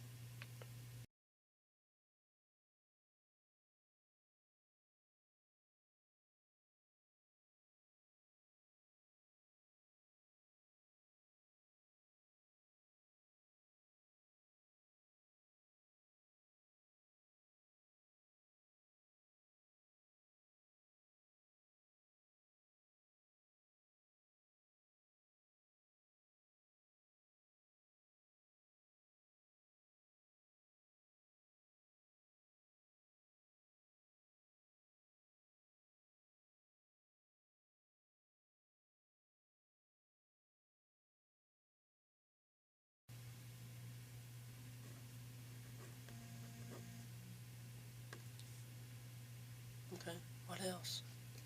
[SPEAKER 5] Okay, what else?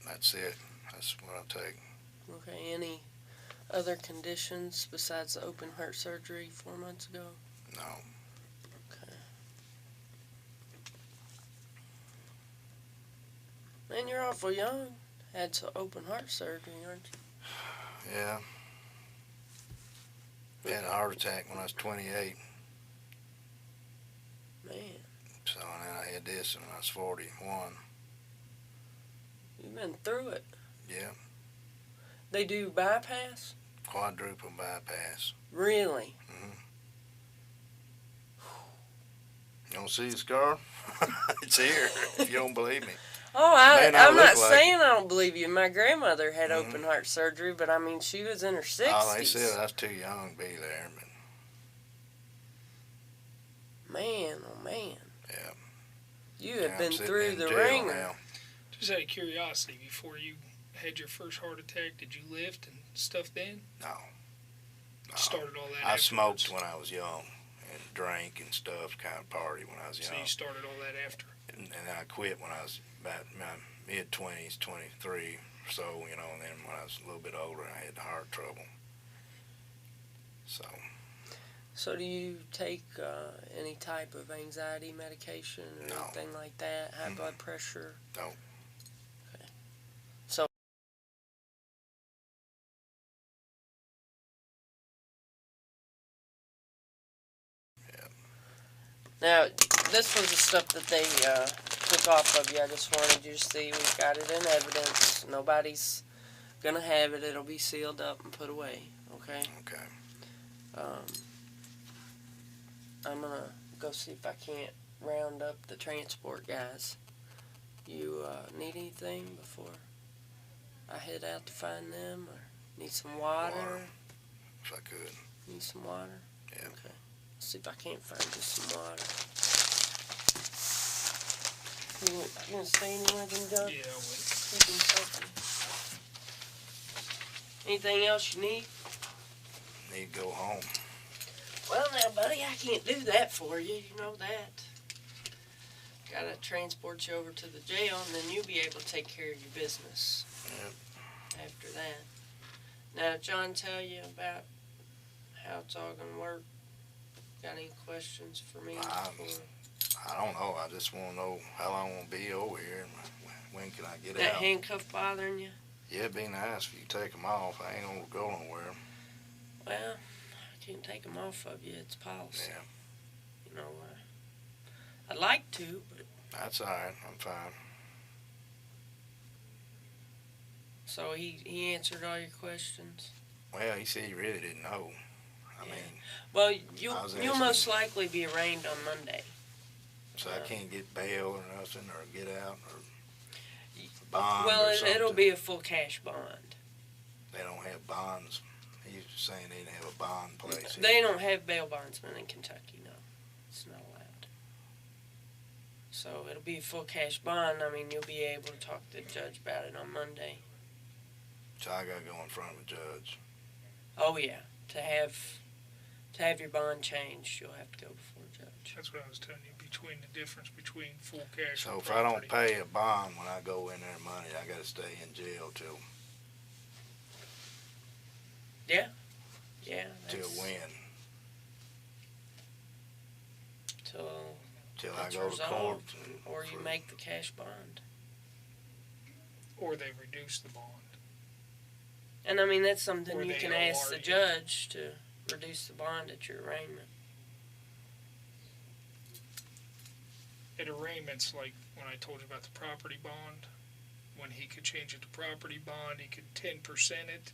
[SPEAKER 2] That's it. That's what I take.
[SPEAKER 5] Okay, any other conditions besides the open heart surgery 4 months ago?
[SPEAKER 2] No.
[SPEAKER 5] Okay. Man, you're awful young. Had some open heart surgery, aren't you?
[SPEAKER 2] Yeah. I had a heart attack when I was 28.
[SPEAKER 5] Man,
[SPEAKER 2] So then I had this when I was 41.
[SPEAKER 5] you've been through it.
[SPEAKER 2] Yeah.
[SPEAKER 5] They do bypass?
[SPEAKER 2] Quadruple bypass.
[SPEAKER 5] Really?
[SPEAKER 2] You don't see the scar? It's here, if you don't believe me.
[SPEAKER 5] Oh,
[SPEAKER 2] May not
[SPEAKER 5] I'm not
[SPEAKER 2] look like
[SPEAKER 5] saying I don't believe you. My grandmother had open heart surgery, but I mean, she was in her 60s.
[SPEAKER 2] Oh, they said I was too young to be there, but
[SPEAKER 5] Man, oh man.
[SPEAKER 2] yeah.
[SPEAKER 5] You
[SPEAKER 2] Yeah,
[SPEAKER 5] have
[SPEAKER 2] I'm
[SPEAKER 5] been
[SPEAKER 2] sitting
[SPEAKER 5] through
[SPEAKER 2] in
[SPEAKER 5] the
[SPEAKER 2] jail
[SPEAKER 5] ringer.
[SPEAKER 2] now.
[SPEAKER 4] Just out of curiosity, before you had your first heart attack, did you lift and stuff then?
[SPEAKER 2] No.
[SPEAKER 4] You started all that
[SPEAKER 2] I
[SPEAKER 4] afterwards?
[SPEAKER 2] smoked when I was young and drank and stuff, kind of party when I was
[SPEAKER 4] So
[SPEAKER 2] young.
[SPEAKER 4] you started all that after?
[SPEAKER 2] And then I quit when I was about my mid-20s, 23 or so, you know, and then when I was a little bit older, I had heart trouble.
[SPEAKER 5] So do you take any type of anxiety medication or
[SPEAKER 2] No.
[SPEAKER 5] anything like that? High blood pressure?
[SPEAKER 2] No.
[SPEAKER 5] Okay. So
[SPEAKER 2] Yeah.
[SPEAKER 5] now, this was the stuff that they put took off of you. I just wanted you to see we've got it in evidence. Nobody's gonna have it. It'll be sealed up and put away. Okay.
[SPEAKER 2] Okay.
[SPEAKER 5] I'm gonna go see if I can't round up the transport guys. You need anything before I head out to find them, or need some water?
[SPEAKER 2] If I could.
[SPEAKER 5] Need some water?
[SPEAKER 2] Yeah.
[SPEAKER 5] Okay. See if I can't find you some water. You gonna stay anywhere then, John?
[SPEAKER 4] Yeah, I would.
[SPEAKER 5] Keep him something. Anything else you need?
[SPEAKER 2] Need to go home.
[SPEAKER 5] Well now, buddy, I can't do that for you. You know that. Gotta transport you over to the jail, and then you'll be able to take care of your business.
[SPEAKER 2] Yep.
[SPEAKER 5] After that. Now, did John tell you about how it's all gonna work? Got any questions for me?
[SPEAKER 2] I don't know. I just want to know how long I'm going to be over here. When can I get
[SPEAKER 5] That
[SPEAKER 2] out?
[SPEAKER 5] handcuff bothering you?
[SPEAKER 2] Yeah, it'd be nice if you take them off. I ain't going to go nowhere.
[SPEAKER 5] Well, I can't take them off of you. It's policy.
[SPEAKER 2] Yeah.
[SPEAKER 5] You know, I'd like to, but...
[SPEAKER 2] That's all right. I'm fine.
[SPEAKER 5] So he answered all your questions?
[SPEAKER 2] Well, he said he really didn't know. I mean,
[SPEAKER 5] Well,
[SPEAKER 2] I was
[SPEAKER 5] you'll
[SPEAKER 2] asking-
[SPEAKER 5] most likely be arraigned on Monday.
[SPEAKER 2] so I can't get bail or nothing, or get out, or bond
[SPEAKER 5] Well,
[SPEAKER 2] or something.
[SPEAKER 5] it'll be a full cash bond.
[SPEAKER 2] They don't have bonds. He was saying they didn't have a bond place.
[SPEAKER 5] They don't have bail bondsmen in Kentucky, no. It's not allowed. So it'll be a full cash bond. I mean, you'll be able to talk to the judge about it on Monday.
[SPEAKER 2] So I got to go in front of a judge.
[SPEAKER 5] Oh, yeah. To have your bond changed, you'll have to go before a judge.
[SPEAKER 4] That's what I was telling you, between the difference between full cash
[SPEAKER 2] So
[SPEAKER 4] and
[SPEAKER 2] if I don't
[SPEAKER 4] property.
[SPEAKER 2] pay a bond when I go in there Monday, I got to stay in jail till
[SPEAKER 5] Yeah.
[SPEAKER 2] till
[SPEAKER 5] that's-
[SPEAKER 2] when?
[SPEAKER 5] Till
[SPEAKER 2] Till I
[SPEAKER 5] it's
[SPEAKER 2] go to court.
[SPEAKER 5] resolved, or you make the cash bond.
[SPEAKER 4] Or they reduce the bond.
[SPEAKER 5] And I mean, that's something
[SPEAKER 4] Or
[SPEAKER 5] you
[SPEAKER 4] they
[SPEAKER 5] can ask the
[SPEAKER 4] OR you.
[SPEAKER 5] judge to reduce the bond at your arraignment.
[SPEAKER 4] At arraignments, like when I told you about the property bond, when he could change it to property bond, he could 10% it,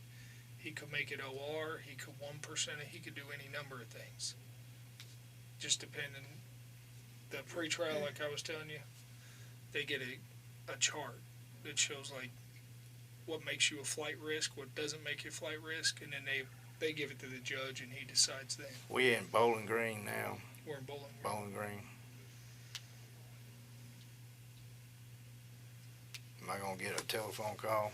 [SPEAKER 4] he could make it OR, he could 1% it, he could do any number of things. Just depending. The pretrial, like I was telling you, they get a chart that shows like what makes you a flight risk, what doesn't make you a flight risk, and then they give it to the judge and he decides then.
[SPEAKER 2] We in Bowling Green now.
[SPEAKER 4] We're in Bowling Green.
[SPEAKER 2] Bowling Green. Am I gonna get a telephone call?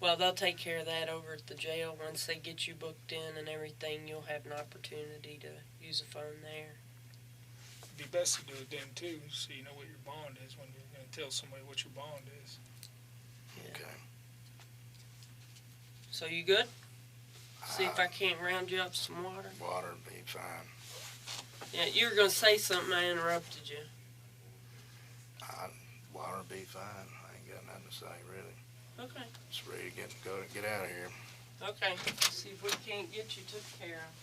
[SPEAKER 5] Well, they'll take care of that over at the jail. Once they get you booked in and everything, you'll have an opportunity to use a phone there.
[SPEAKER 4] It'd be best to do it then too, so you know what your bond is when you're going to tell somebody what your bond is.
[SPEAKER 5] Yeah.
[SPEAKER 2] Okay.
[SPEAKER 5] So you good? See if I can't round you up some water.
[SPEAKER 2] Water would be fine.
[SPEAKER 5] Yeah, you were going to say something. I interrupted you.
[SPEAKER 2] Water would be fine. I ain't got nothing to say really.
[SPEAKER 5] Okay.
[SPEAKER 2] Just ready to get out of here.
[SPEAKER 5] Okay. See if we can't get you took care of.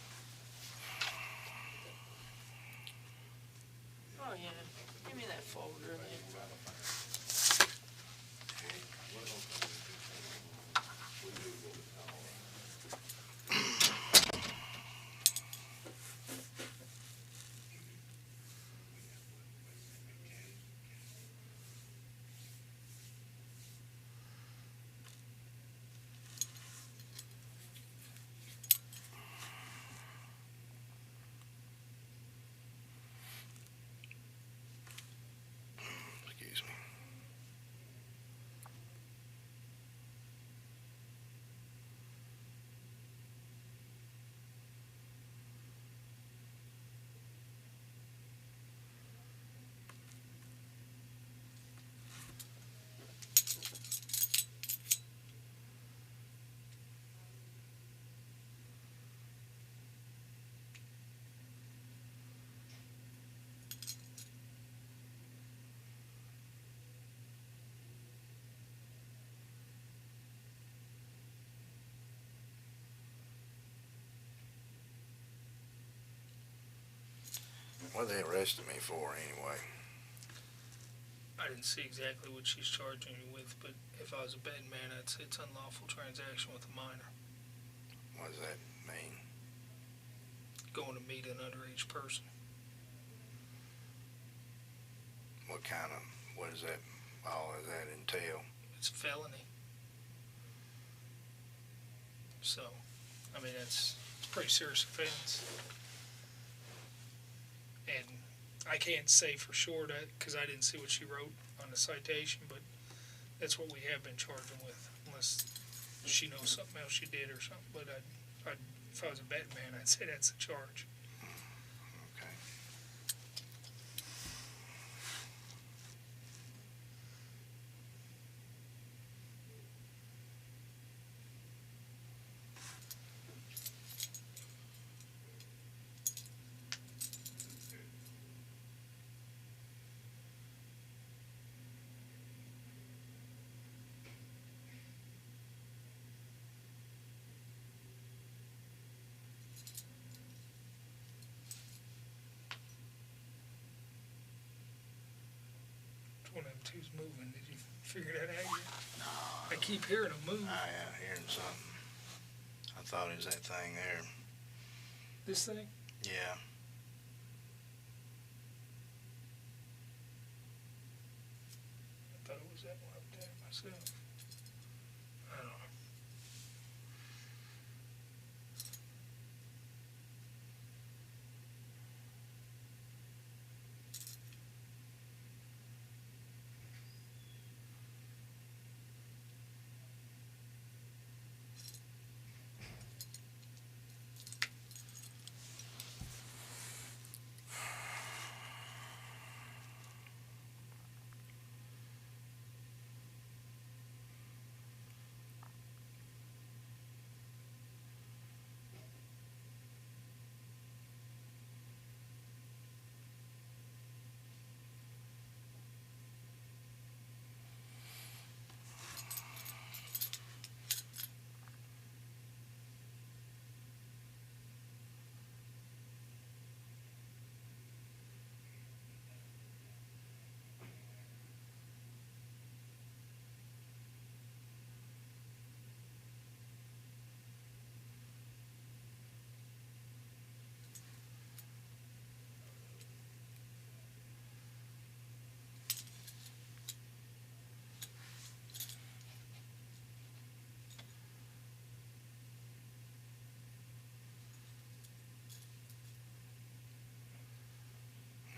[SPEAKER 5] Oh, yeah. Give me that folder there.
[SPEAKER 2] Excuse me. What they arrested me for anyway?
[SPEAKER 4] I didn't see exactly what she's charging you with, but if I was a betting man, I'd say it's unlawful transaction with a minor.
[SPEAKER 2] What does that mean?
[SPEAKER 4] Going to meet an underage person.
[SPEAKER 2] What does that, all of that entail?
[SPEAKER 4] It's a felony. So, I mean, it's a pretty serious offense. And I can't say for sure that, because I didn't see what she wrote on the citation, but that's what we have been charging with, unless she knows something else she did or something. But if I was a betting man, I'd say that's the charge.
[SPEAKER 2] Okay.
[SPEAKER 4] One of them two's moving. Did you figure that out yet? No. I keep hearing them move.
[SPEAKER 2] I am hearing something. I thought it was that thing there.
[SPEAKER 4] This thing?
[SPEAKER 2] Yeah.
[SPEAKER 4] I thought it was that one up there myself. I don't know.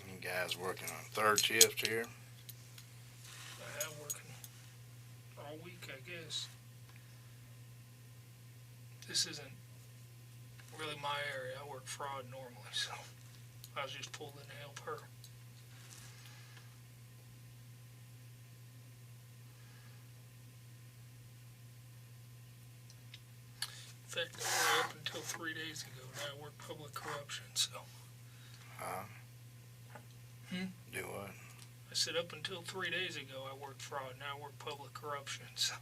[SPEAKER 2] You guys working on third shift here?
[SPEAKER 4] I am working all week, I guess. This isn't really my area. I work fraud normally, so I was just pulled in to help her. In fact, I up until 3 days ago. Now I work public corruption, so.
[SPEAKER 2] Huh? Do what?
[SPEAKER 4] I said up until 3 days ago I worked fraud. Now I work public corruption, so.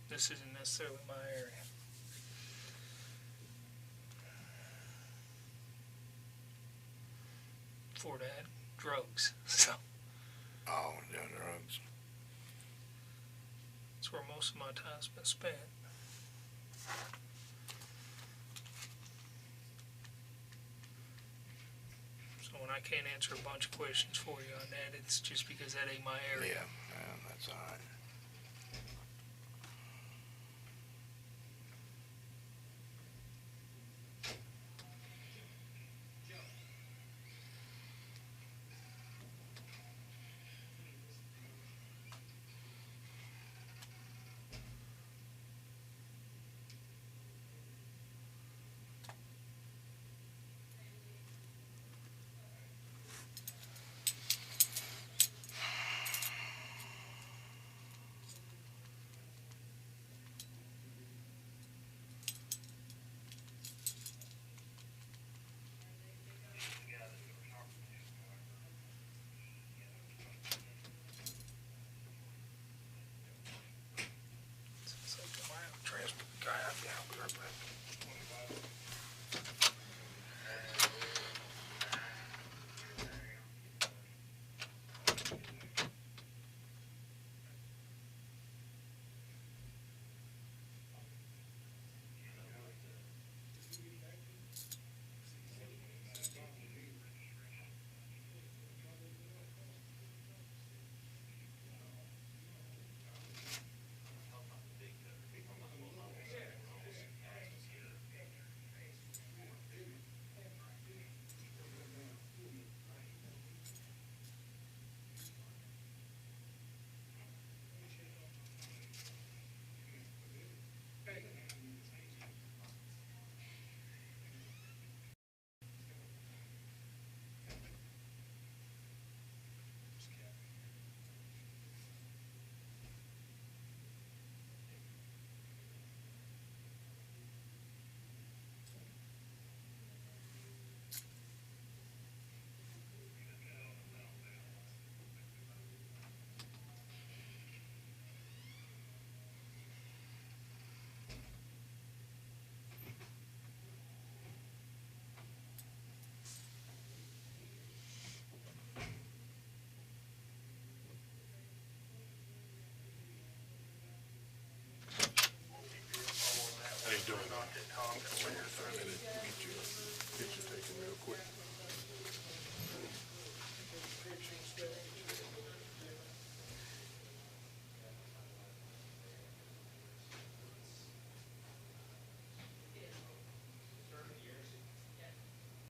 [SPEAKER 4] This isn't necessarily my area. For that, drugs. So
[SPEAKER 2] Oh, doing drugs.
[SPEAKER 4] that's where most of my time's been spent. So when I can't answer a bunch of questions for you on that, it's just because that ain't my area.
[SPEAKER 2] Yeah, that's all right.